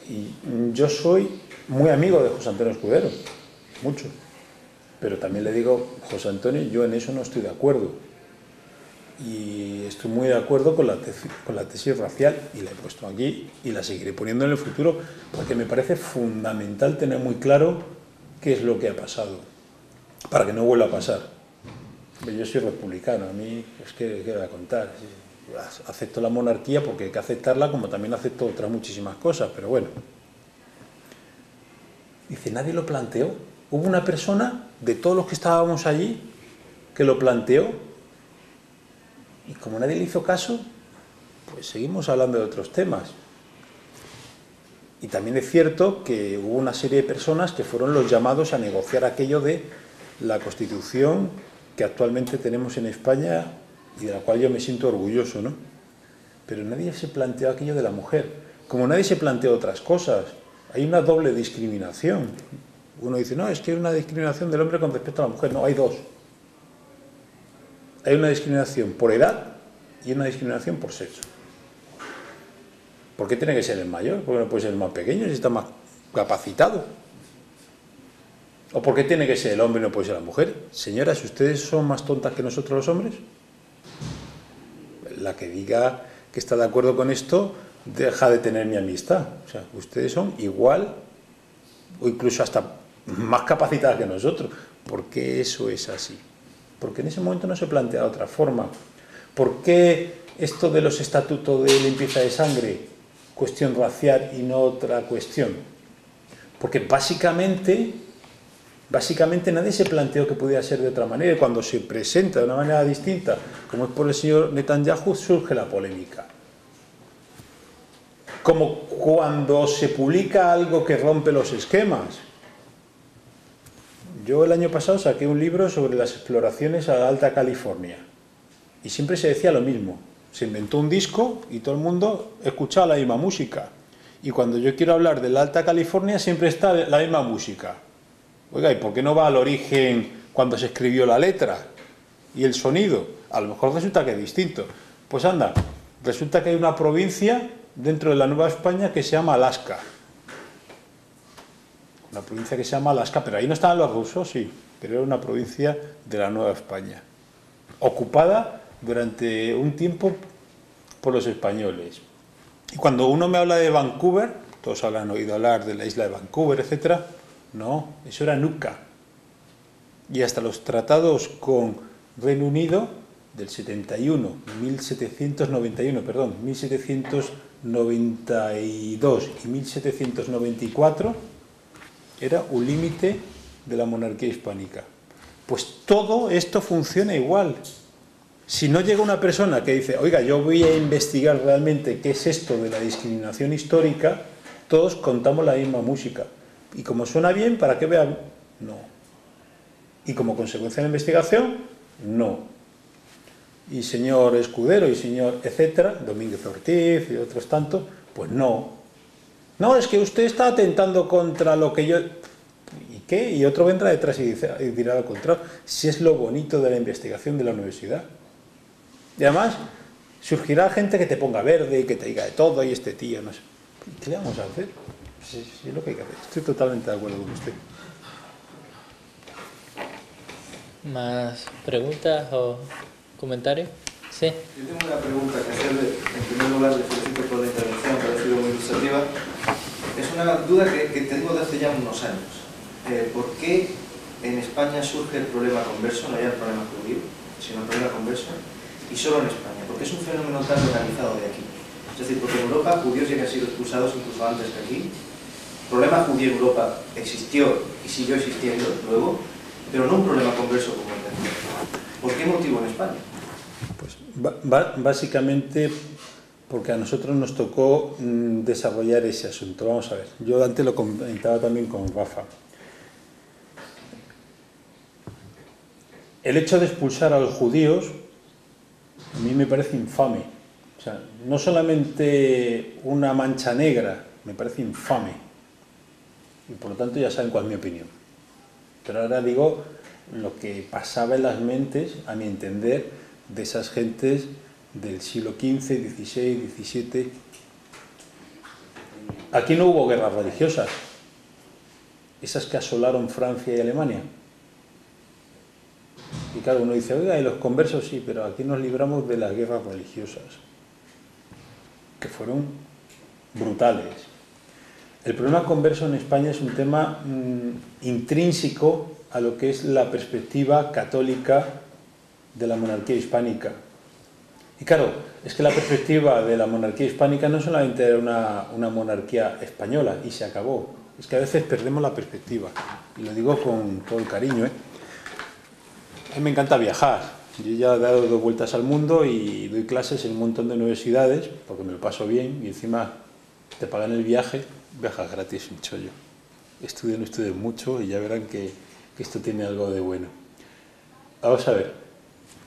Y yo soy muy amigo de José Antonio Escudero, mucho, pero también le digo, José Antonio, yo en eso no estoy de acuerdo, y estoy muy de acuerdo con la tesis racial, y la he puesto aquí y la seguiré poniendo en el futuro, porque me parece fundamental tener muy claro qué es lo que ha pasado, para que no vuelva a pasar. Yo soy republicano, a mí es que ¿qué voy a contar? Acepto la monarquía porque hay que aceptarla, como también acepto otras muchísimas cosas, pero bueno. Dice, nadie lo planteó. Hubo una persona de todos los que estábamos allí que lo planteó, y como nadie le hizo caso, pues seguimos hablando de otros temas. Y también es cierto que hubo una serie de personas que fueron los llamados a negociar aquello de la Constitución que actualmente tenemos en España y de la cual yo me siento orgulloso, ¿no? Pero nadie se planteó aquello de la mujer, como nadie se planteó otras cosas. Hay una doble discriminación. Uno dice, no, es que hay una discriminación del hombre con respecto a la mujer. No, hay dos. Hay una discriminación por edad y una discriminación por sexo. ¿Por qué tiene que ser el mayor? ¿Por qué no puede ser el más pequeño si está más capacitado? ¿O por qué tiene que ser el hombre y no puede ser la mujer? Señoras, ¿ustedes son más tontas que nosotros los hombres? La que diga que está de acuerdo con esto deja de tener mi amistad. O sea, ustedes son igual o incluso hasta más capacitadas que nosotros. ¿Por qué eso es así? Porque en ese momento no se plantea de otra forma. ¿Por qué esto de los estatutos de limpieza de sangre, cuestión racial y no otra cuestión? Porque básicamente nadie se planteó que pudiera ser de otra manera, y cuando se presenta de una manera distinta, como es por el señor Netanyahu, surge la polémica. Como cuando se publica algo que rompe los esquemas. Yo el año pasado saqué un libro sobre las exploraciones a la Alta California, y siempre se decía lo mismo. Se inventó un disco y todo el mundo escuchaba la misma música, y cuando yo quiero hablar de la Alta California siempre está la misma música. Oiga, ¿y por qué no va al origen cuando se escribió la letra y el sonido? A lo mejor resulta que es distinto. Pues anda, resulta que hay una provincia dentro de la Nueva España que se llama Alaska. Una provincia que se llama Alaska, pero ahí no estaban los rusos, sí, pero era una provincia de la Nueva España, ocupada durante un tiempo por los españoles. Y cuando uno me habla de Vancouver, todos habrán oído hablar de la isla de Vancouver, etcétera. No, eso era Nutka. Y hasta los tratados con Reino Unido del 1792 y 1794 era un límite de la monarquía hispánica. pues todo esto funciona igual. Si no llega una persona que dice, oiga, yo voy a investigar realmente qué es esto de la discriminación histórica, todos contamos la misma música. Y como suena bien, ¿para qué vean? No. Y como consecuencia de la investigación, no. Y señor Escudero y señor etcétera, Domínguez Ortiz y otros tantos, pues no. No, es que usted está atentando contra lo que yo... ¿Y qué? Y otro vendrá detrás y dirá lo contrario. Si es lo bonito de la investigación de la universidad. Y además, surgirá gente que te ponga verde y que te diga de todo y este tío, no sé. ¿Qué le vamos a hacer? Sí, es lo que hay que hacer. Estoy totalmente de acuerdo con usted.
¿Más preguntas o comentarios? Sí.
Yo tengo una pregunta que hacerle. En primer lugar, le felicito por la intervención, que ha sido muy ilustrativa. Es una duda que tengo desde hace ya unos años. ¿Por qué en España surge el problema converso, no ya el problema judío, sino el problema converso, y solo en España? Porque es un fenómeno tan localizado de aquí. Es decir, porque en Europa judíos ya han sido expulsados incluso antes que aquí. El problema judío en Europa existió y siguió existiendo luego, pero no un problema converso como el de aquí. ¿Por qué motivo en España?
Pues básicamente porque a nosotros nos tocó desarrollar ese asunto. Vamos a ver, yo antes lo comentaba también con Rafa. El hecho de expulsar a los judíos a mí me parece infame. O sea, no solamente una mancha negra, me parece infame. Y por lo tanto ya saben cuál es mi opinión. Pero ahora digo lo que pasaba en las mentes, a mi entender, de esas gentes del siglo XV, XVI, XVII. Aquí no hubo guerras religiosas, esas que asolaron Francia y Alemania. Y claro, uno dice, oiga, y los conversos sí, pero aquí nos libramos de las guerras religiosas, que fueron brutales. El problema converso en España es un tema intrínseco a lo que es la perspectiva católica de la monarquía hispánica. Y claro, es que la perspectiva de la monarquía hispánica no solamente era una monarquía española y se acabó, es que a veces perdemos la perspectiva, y lo digo con todo el cariño, A mí me encanta viajar, yo ya he dado 2 vueltas al mundo y doy clases en un montón de universidades porque me lo paso bien y encima te pagan el viaje, viajas gratis, un chollo. Estudien ustedes mucho y ya verán que esto tiene algo de bueno. Vamos a ver,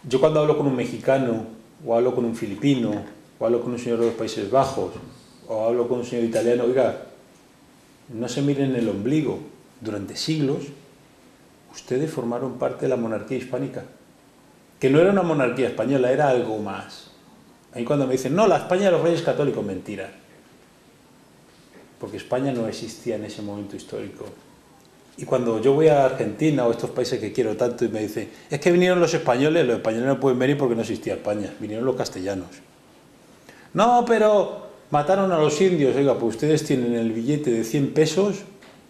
yo cuando hablo con un mexicano, o hablo con un filipino, o hablo con un señor de los Países Bajos, o hablo con un señor italiano, oiga, no se miren el ombligo. Durante siglos, ustedes formaron parte de la monarquía hispánica, que no era una monarquía española, era algo más. Ahí cuando me dicen, no, la España de los Reyes Católicos, mentira. Porque España no existía en ese momento histórico. Y cuando yo voy a Argentina o a estos países que quiero tanto y me dicen, es que vinieron los españoles no pueden venir porque no existía España, vinieron los castellanos. No, pero mataron a los indios. Oiga, pues ustedes tienen el billete de 100 pesos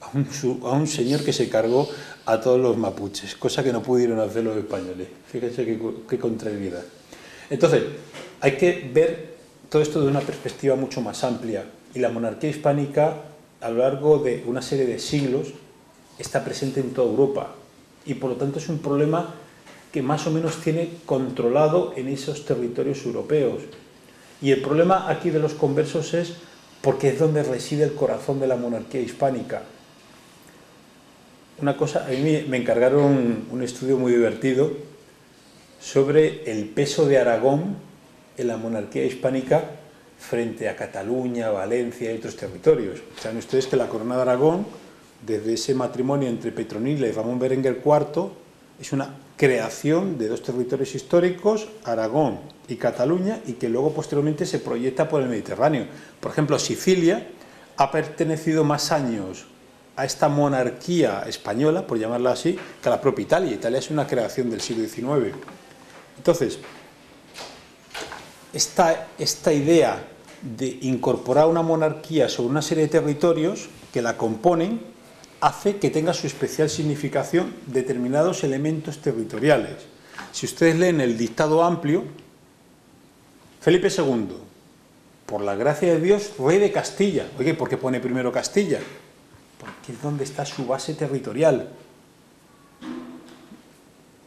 a un señor que se cargó a todos los mapuches, cosa que no pudieron hacer los españoles. Fíjense qué contrariedad. Entonces, hay que ver todo esto de una perspectiva mucho más amplia. Y la monarquía hispánica, a lo largo de una serie de siglos, está presente en toda Europa y por lo tanto es un problema que más o menos tiene controlado en esos territorios europeos. Y el problema aquí de los conversos es porque es donde reside el corazón de la monarquía hispánica. Una cosa, a mí me encargaron un estudio muy divertido sobre el peso de Aragón en la monarquía hispánica frente a Cataluña, Valencia y otros territorios. Saben ustedes que la corona de Aragón, desde ese matrimonio entre Petronila y Ramón Berenguer IV, es una creación de 2 territorios históricos, Aragón y Cataluña, y que luego posteriormente se proyecta por el Mediterráneo. Por ejemplo, Sicilia ha pertenecido más años a esta monarquía española, por llamarla así, que a la propia Italia. Italia es una creación del siglo XIX. Entonces, esta idea de incorporar una monarquía sobre una serie de territorios que la componen hace que tenga su especial significación determinados elementos territoriales. Si ustedes leen el Dictado Amplio, Felipe II, por la gracia de Dios, rey de Castilla. Oye, ¿por qué pone primero Castilla? Porque es donde está su base territorial.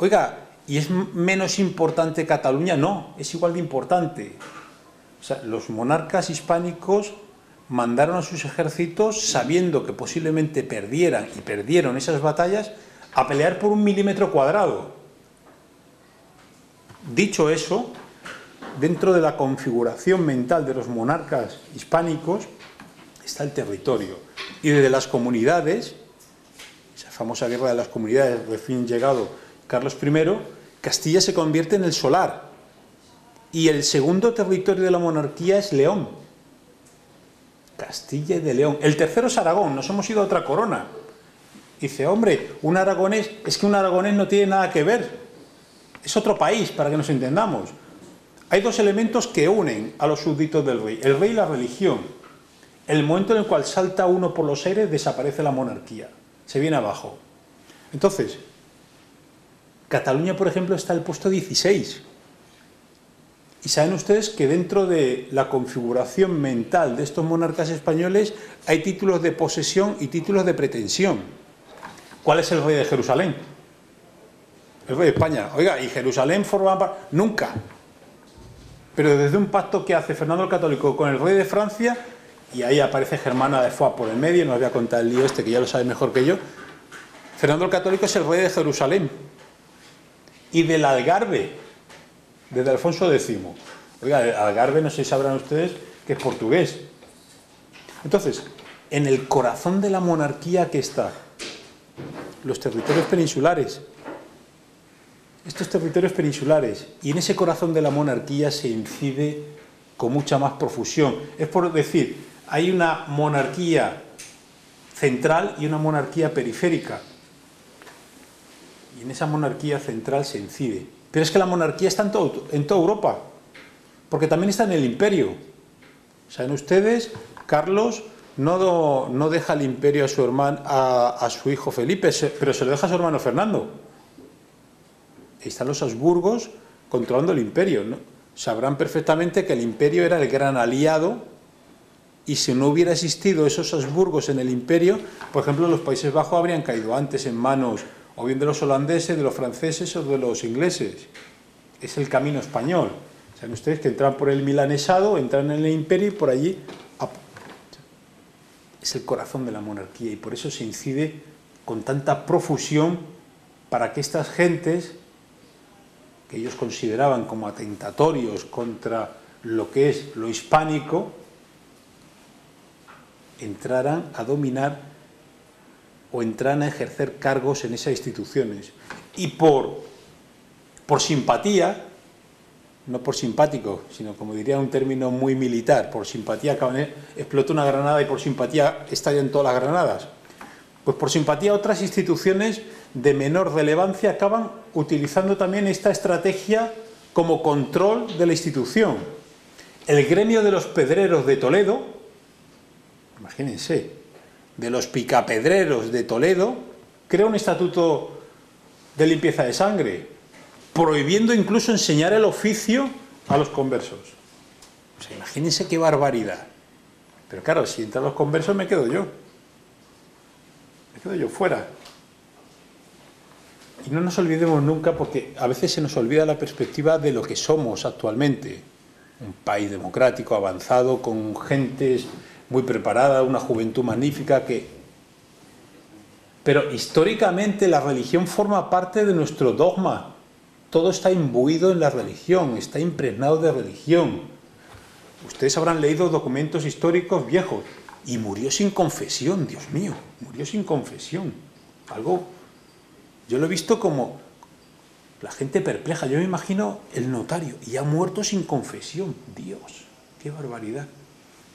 Oiga, ¿y es menos importante Cataluña? No, es igual de importante. O sea, los monarcas hispánicos mandaron a sus ejércitos sabiendo que posiblemente perdieran, y perdieron esas batallas, a pelear por 1 milímetro cuadrado. Dicho eso, dentro de la configuración mental de los monarcas hispánicos está el territorio. Y desde las comunidades, esa famosa guerra de las comunidades, recién llegado Carlos I, Castilla se convierte en el solar. Y el segundo territorio de la monarquía es León. Castilla y de León. El tercero es Aragón, nos hemos ido a otra corona. Dice, hombre, un aragonés, es que un aragonés no tiene nada que ver. Es otro país, para que nos entendamos. Hay dos elementos que unen a los súbditos del rey. El rey y la religión. El momento en el cual salta uno por los aires, desaparece la monarquía. Se viene abajo. Entonces, Cataluña, por ejemplo, está en el puesto 16. Y saben ustedes que dentro de la configuración mental de estos monarcas españoles hay títulos de posesión y títulos de pretensión. ¿Cuál es el rey de Jerusalén? El rey de España. Oiga, ¿y Jerusalén forma parte? Nunca. Pero desde un pacto que hace Fernando el Católico con el rey de Francia, y ahí aparece Germana de Foix por el medio, no os voy a contar el lío este que ya lo sabe mejor que yo, Fernando el Católico es el rey de Jerusalén y del Algarve, desde Alfonso X. Oiga, el Algarve, no sé si sabrán ustedes, que es portugués. Entonces, en el corazón de la monarquía, ¿qué está? Los territorios peninsulares. Estos territorios peninsulares. Y en ese corazón de la monarquía se incide con mucha más profusión. Es por decir, hay una monarquía central y una monarquía periférica. Y en esa monarquía central se incide. Pero es que la monarquía está en toda Europa, porque también está en el imperio. ¿Saben ustedes? Carlos no deja el imperio a su hermano, a su hijo Felipe, pero se lo deja a su hermano Fernando. Ahí están los Habsburgos controlando el imperio, ¿no? Sabrán perfectamente que el imperio era el gran aliado, y si no hubiera existido esos Habsburgos en el imperio, por ejemplo, los Países Bajos habrían caído antes en manos o bien de los holandeses, de los franceses o de los ingleses. Es el camino español. Saben ustedes que entran por el milanesado, entran en el imperio y por allí es el corazón de la monarquía, y por eso se incide con tanta profusión para que estas gentes, que ellos consideraban como atentatorios contra lo que es lo hispánico, entraran a dominar o entraran a ejercer cargos en esas instituciones. Y por simpatía, no por simpático, sino como diría un término muy militar, por simpatía explota una granada y por simpatía estallan todas las granadas. Pues por simpatía otras instituciones de menor relevancia acaban utilizando también esta estrategia como control de la institución. El gremio de los pedreros de Toledo, imagínense, de los picapedreros de Toledo, crea un estatuto de limpieza de sangre, prohibiendo incluso enseñar el oficio a los conversos. O sea, imagínense qué barbaridad. Pero claro, si entran los conversos me quedo yo fuera. Y no nos olvidemos nunca, porque a veces se nos olvida la perspectiva de lo que somos actualmente. Un país democrático, avanzado, con gentes muy preparada, una juventud magnífica Pero históricamente la religión forma parte de nuestro dogma. Todo está imbuido en la religión, está impregnado de religión. Ustedes habrán leído documentos históricos viejos. Y murió sin confesión, Dios mío, murió sin confesión. Algo, yo lo he visto como la gente perpleja. Yo me imagino el notario, y ha muerto sin confesión. Dios, qué barbaridad.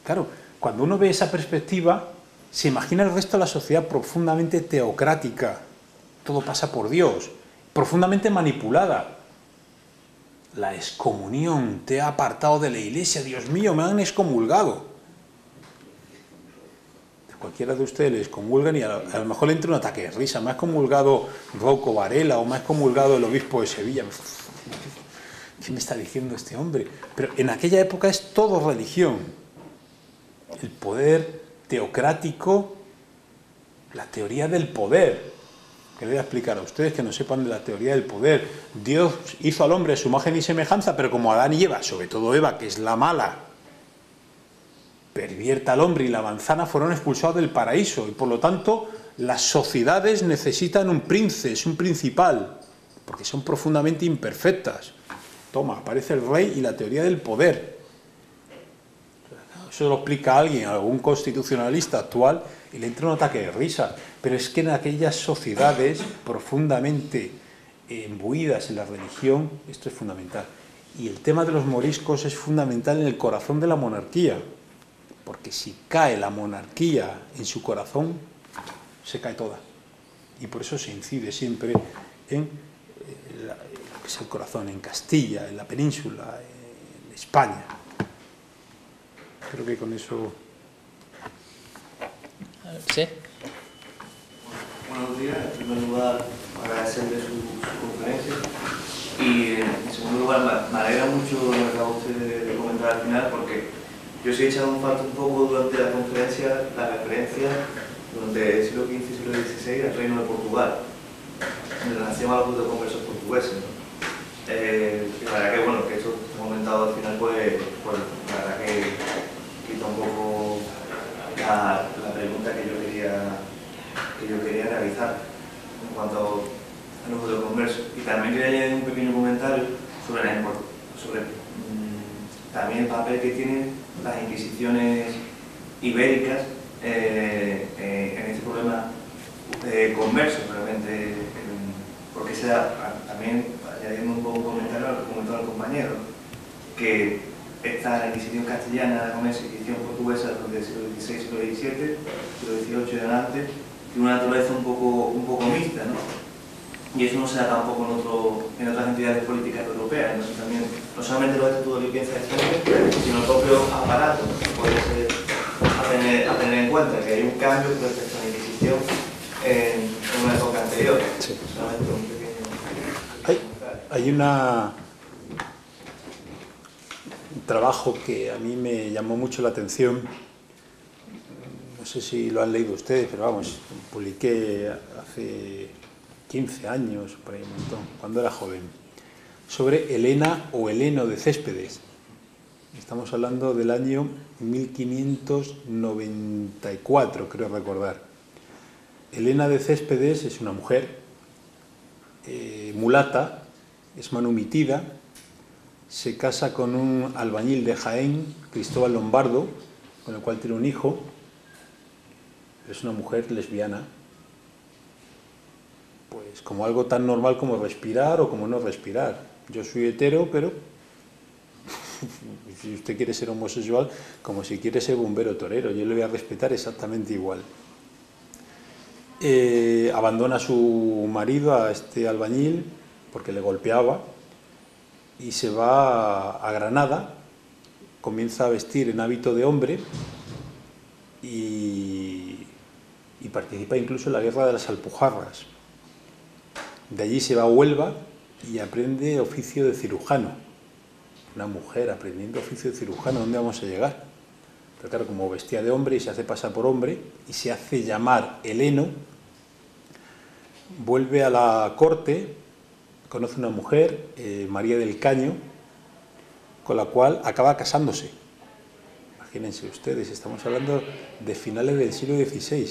Claro, cuando uno ve esa perspectiva, se imagina el resto de la sociedad profundamente teocrática. Todo pasa por Dios, profundamente manipulada. La excomunión, te ha apartado de la iglesia, Dios mío, me han excomulgado. Cualquiera de ustedes les excomulgan y a lo mejor le entra un ataque de risa. Me ha excomulgado Rouco Varela o me ha excomulgado el obispo de Sevilla. ¿Qué me está diciendo este hombre? Pero en aquella época es todo religión. El poder teocrático, la teoría del poder. que le voy a explicar a ustedes que no sepan de la teoría del poder. Dios hizo al hombre a su imagen y semejanza, pero como Adán y Eva, sobre todo Eva, que es la mala, pervierte al hombre y la manzana, fueron expulsados del paraíso, y por lo tanto las sociedades necesitan un príncipe, un principal, porque son profundamente imperfectas. Toma, aparece el rey y la teoría del poder. Eso lo explica alguien, algún constitucionalista actual, y le entra un ataque de risa. Pero es que en aquellas sociedades profundamente imbuidas en la religión, esto es fundamental. Y el tema de los moriscos es fundamental en el corazón de la monarquía, porque si cae la monarquía en su corazón, se cae toda. Y por eso se incide siempre en lo que es el corazón, en Castilla, en la península, en España. Creo que con eso...
¿Sí?
Buenos días. En primer lugar, agradecerle su conferencia. Y en segundo lugar, me alegra mucho lo que acaba usted de comentar al final, porque yo sí he echado un falta un poco durante la conferencia la referencia durante el siglo XV y siglo XVI al Reino de Portugal, en relación a los conversos portugueses, ¿no? Y la verdad que, bueno, que esto que he comentado al final, pues la verdad que quita un poco la pregunta que yo quería realizar en cuanto a los conversos. Y también quería añadir un pequeño comentario sobre también el papel que tienen las inquisiciones ibéricas en este problema de conversos, realmente, porque también, añadiendo un poco un comentario a lo que comentaba el compañero, que la Inquisición castellana con esa Inquisición portuguesa desde el siglo XVI, siglo XVII, siglo XVIII y adelante, tiene una naturaleza un poco mixta, ¿no? Y eso no se da tampoco en otras entidades políticas europeas. Entonces también, no solamente los estatutos de licencia extranjera, sino el propio aparato, ¿no? Puede ser a tener en cuenta que hay un cambio respecto a la Inquisición en una época anterior.
Sí.
Solamente un pequeño...
Hay un trabajo que a mí me llamó mucho la atención, no sé si lo han leído ustedes, pero vamos, publiqué hace 15 años, por ahí un montón, cuando era joven, sobre Helena o Heleno de Céspedes. Estamos hablando del año 1594, creo recordar. Helena de Céspedes es una mujer mulata, es manumitida, se casa con un albañil de Jaén, Cristóbal Lombardo, con el cual tiene un hijo. Es una mujer lesbiana, pues como algo tan normal como respirar o como no respirar. Yo soy hetero, pero si usted quiere ser homosexual, como si quiere ser bombero torero, yo le voy a respetar exactamente igual. Abandona a su marido, a este albañil, porque le golpeaba, y se va a Granada, comienza a vestir en hábito de hombre y participa incluso en la guerra de las Alpujarras. De allí se va a Huelva y aprende oficio de cirujano. Una mujer aprendiendo oficio de cirujano, ¿dónde vamos a llegar? Pero claro, como vestía de hombre y se hace pasar por hombre y se hace llamar Heleno, vuelve a la corte, conoce una mujer, María del Caño, con la cual acaba casándose. Imagínense ustedes, estamos hablando de finales del siglo XVI.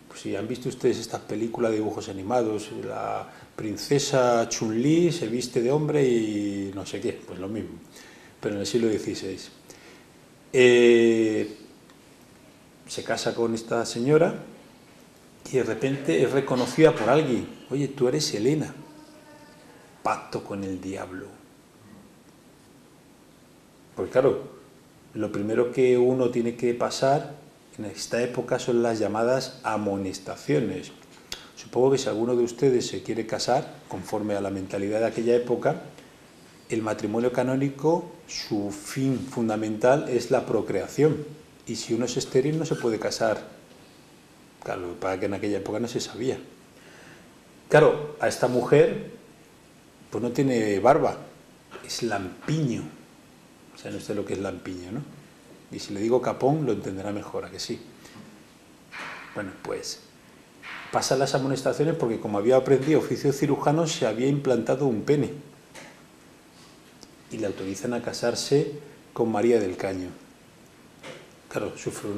Pues si han visto ustedes estas películas de dibujos animados, la princesa Chun-Li se viste de hombre y no sé qué, pues lo mismo, pero en el siglo XVI. Se casa con esta señora y de repente es reconocida por alguien. Oye, tú eres Helena. Pacto con el diablo. Pues claro, lo primero que uno tiene que pasar en esta época son las llamadas amonestaciones. Supongo que si alguno de ustedes se quiere casar, conforme a la mentalidad de aquella época, el matrimonio canónico, su fin fundamental es la procreación. Y si uno es estéril no se puede casar. Claro, para que en aquella época no se sabía. Claro, a esta mujer pues no tiene barba, es lampiño. O sea, no sé lo que es lampiño, ¿no? Y si le digo capón, lo entenderá mejor, ¿a que sí? Bueno, pues pasan las amonestaciones porque como había aprendido oficio cirujano se había implantado un pene y le autorizan a casarse con María del Caño. Claro, sufre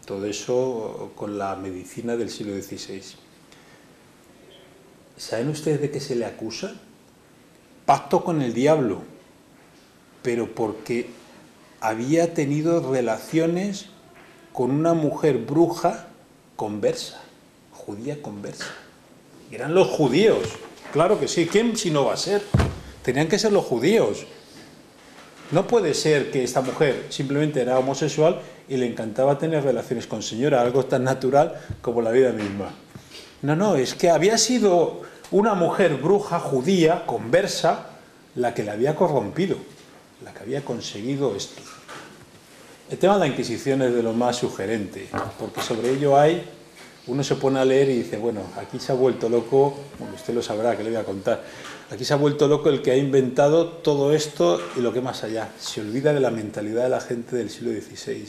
todo eso con la medicina del siglo XVI. ¿Saben ustedes de qué se le acusa? Pacto con el diablo, pero porque había tenido relaciones con una mujer bruja conversa, judía conversa. Eran los judíos, claro que sí. ¿Quién si no va a ser? Tenían que ser los judíos. No puede ser que esta mujer simplemente era homosexual y le encantaba tener relaciones con señora, algo tan natural como la vida misma. No, es que había sido una mujer bruja judía conversa la que le había corrompido, la que había conseguido esto. El tema de la Inquisición es de lo más sugerente, porque sobre ello uno se pone a leer y dice, bueno, aquí se ha vuelto loco, bueno, usted lo sabrá, que le voy a contar, aquí se ha vuelto loco el que ha inventado todo esto y lo que más allá. Se olvida de la mentalidad de la gente del siglo XVI.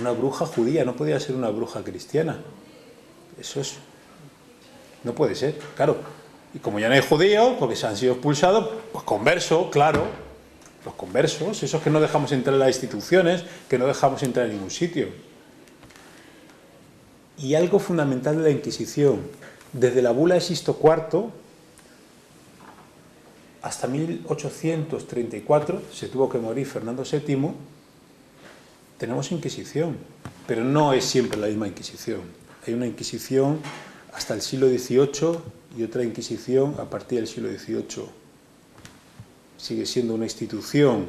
Una bruja judía, no podía ser una bruja cristiana. Eso no puede ser, claro. Y como ya no hay judíos, porque se han sido expulsados, pues converso, claro. Los conversos, esos que no dejamos entrar en las instituciones, que no dejamos entrar en ningún sitio. Y algo fundamental de la Inquisición, desde la bula de Sixto IV hasta 1834, se tuvo que morir Fernando VII, tenemos Inquisición, pero no es siempre la misma Inquisición. Hay una Inquisición hasta el siglo XVIII y otra Inquisición a partir del siglo XVIII. Sigue siendo una institución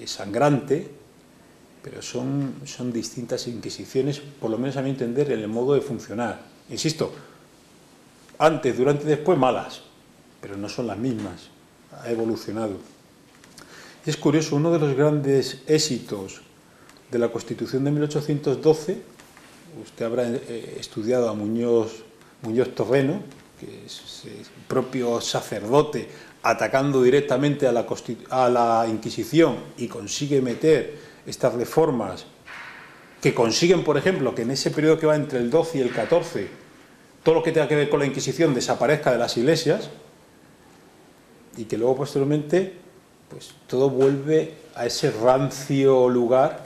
sangrante, pero son distintas inquisiciones, por lo menos a mi entender, en el modo de funcionar. Insisto, antes, durante y después malas, pero no son las mismas, ha evolucionado. Y es curioso, uno de los grandes éxitos de la Constitución de 1812, usted habrá estudiado a Muñoz Torreno, que es el propio sacerdote atacando directamente a la Inquisición y consigue meter estas reformas que consiguen, por ejemplo, que en ese periodo que va entre el 12 y el 14, todo lo que tenga que ver con la Inquisición desaparezca de las iglesias y que luego posteriormente pues todo vuelve a ese rancio lugar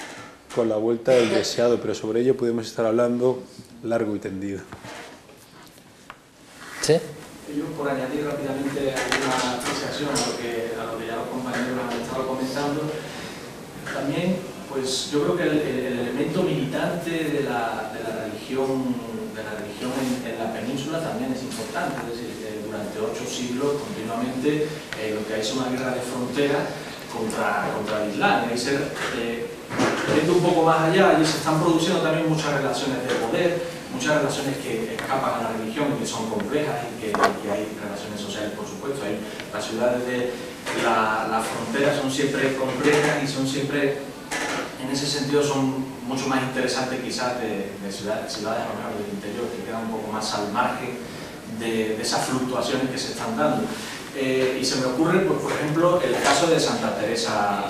con la vuelta del deseado, pero sobre ello podemos estar hablando largo y tendido.
¿Sí?
Yo, por añadir rápidamente alguna apreciación a lo que ya los compañeros han estado comentando, también pues yo creo que el elemento militante de la religión en la península también es importante. Es decir, durante 8 siglos continuamente lo que hay es una guerra de frontera contra el Islam. Hay que ser, yendo un poco más allá, y se están produciendo también muchas relaciones de poder, muchas relaciones que escapan a la religión, que son complejas y que hay relaciones sociales, por supuesto. Las ciudades de la frontera son siempre complejas y son siempre, en ese sentido, son mucho más interesantes quizás de ciudades a lo mejor del interior, que quedan un poco más al margen de esas fluctuaciones que se están dando. Y se me ocurre, pues, por ejemplo, el caso de Santa Teresa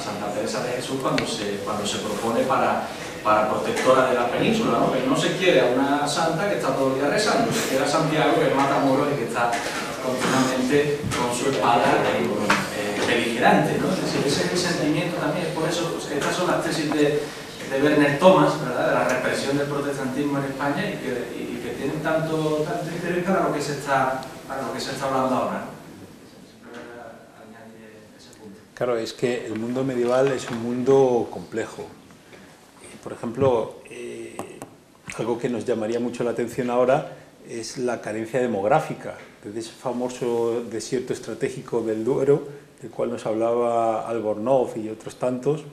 de Jesús cuando se propone para protectora de la península, ¿no? Que no se quiere a una santa que está todo el día rezando, se quiere a Santiago que mata moros y que está continuamente con su espada beligerante, ¿no? Es decir, ese es el sentimiento también. Por eso, pues, estas son las tesis de Werner Thomas, ¿verdad? De la represión del protestantismo en España y que tienen tanto interés para lo que se está hablando ahora, ¿no?
Claro, es que el mundo medieval es un mundo complejo. Por ejemplo, algo que nos llamaría mucho la atención ahora es la carencia demográfica. Desde ese famoso desierto estratégico del Duero, del cual nos hablaba Albornoz y otros tantos,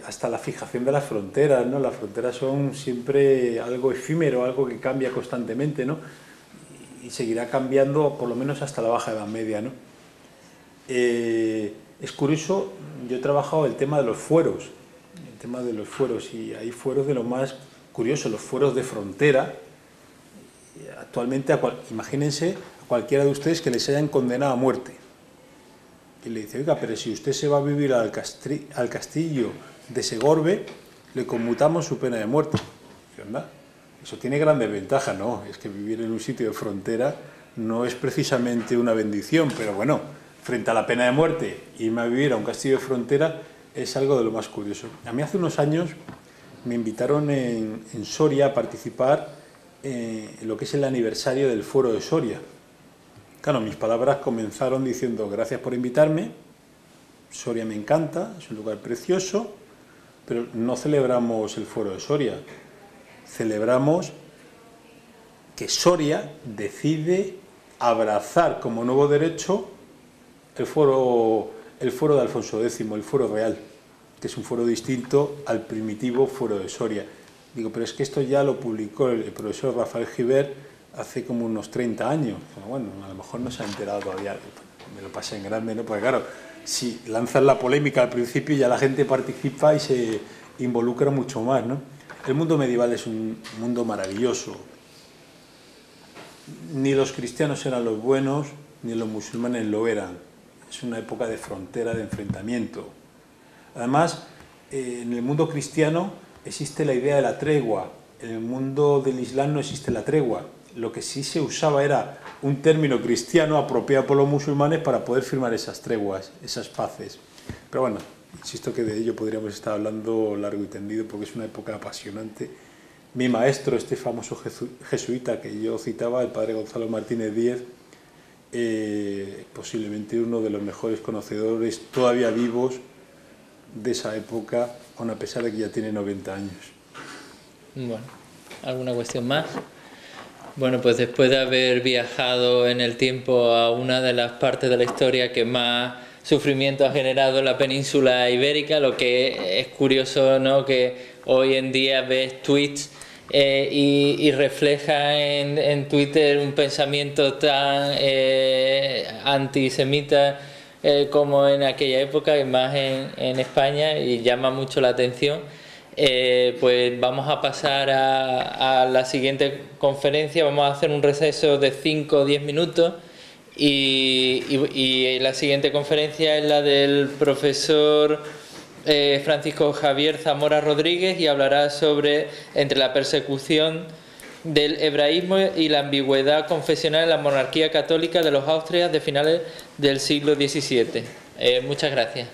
hasta la fijación de las fronteras, ¿no? Las fronteras son siempre algo efímero, algo que cambia constantemente, ¿no? Y seguirá cambiando por lo menos hasta la Baja Edad Media, ¿no? Es curioso, yo he trabajado el tema de los fueros, y hay fueros de lo más curioso, los fueros de frontera. Actualmente, imagínense a cualquiera de ustedes que les hayan condenado a muerte y le dice, oiga, pero si usted se va a vivir al castillo de Segorbe, le conmutamos su pena de muerte. ¿Verdad? Eso tiene grandes ventajas, ¿no? Es que vivir en un sitio de frontera no es precisamente una bendición, pero bueno, frente a la pena de muerte, irme a vivir a un castillo de frontera es algo de lo más curioso. A mí hace unos años me invitaron en Soria a participar en lo que es el aniversario del Foro de Soria. Claro, mis palabras comenzaron diciendo: gracias por invitarme, Soria me encanta, es un lugar precioso, pero no celebramos el Foro de Soria, celebramos que Soria decide abrazar como nuevo derecho el foro de Alfonso X, el foro real, que es un foro distinto al primitivo foro de Soria. Digo, pero es que esto ya lo publicó el profesor Rafael Gibert hace como unos 30 años. Bueno, a lo mejor no se ha enterado todavía, me lo pasé en grande, ¿no? Porque claro, si lanzas la polémica al principio ya la gente participa y se involucra mucho más, ¿no? El mundo medieval es un mundo maravilloso. Ni los cristianos eran los buenos, ni los musulmanes lo eran. Es una época de frontera, de enfrentamiento. Además, en el mundo cristiano existe la idea de la tregua. En el mundo del Islam no existe la tregua. Lo que sí se usaba era un término cristiano apropiado por los musulmanes para poder firmar esas treguas, esas paces. Pero bueno, insisto que de ello podríamos estar hablando largo y tendido porque es una época apasionante. Mi maestro, este famoso jesuita que yo citaba, el padre Gonzalo Martínez Díez, posiblemente uno de los mejores conocedores todavía vivos de esa época, aun a pesar de que ya tiene 90 años.
Bueno, ¿alguna cuestión más? Bueno, pues después de haber viajado en el tiempo a una de las partes de la historia que más sufrimiento ha generado en la península ibérica, lo que es curioso, ¿no?, que hoy en día ves tweets y refleja en Twitter un pensamiento tan antisemita como en aquella época, y más en España, y llama mucho la atención. Pues vamos a pasar a la siguiente conferencia. Vamos a hacer un receso de 5 o 10 minutos y la siguiente conferencia es la del profesor Francisco Javier Zamora Rodríguez, y hablará sobre entre la persecución del hebraísmo y la ambigüedad confesional en la monarquía católica de los Austrias de finales del siglo XVII. Muchas gracias.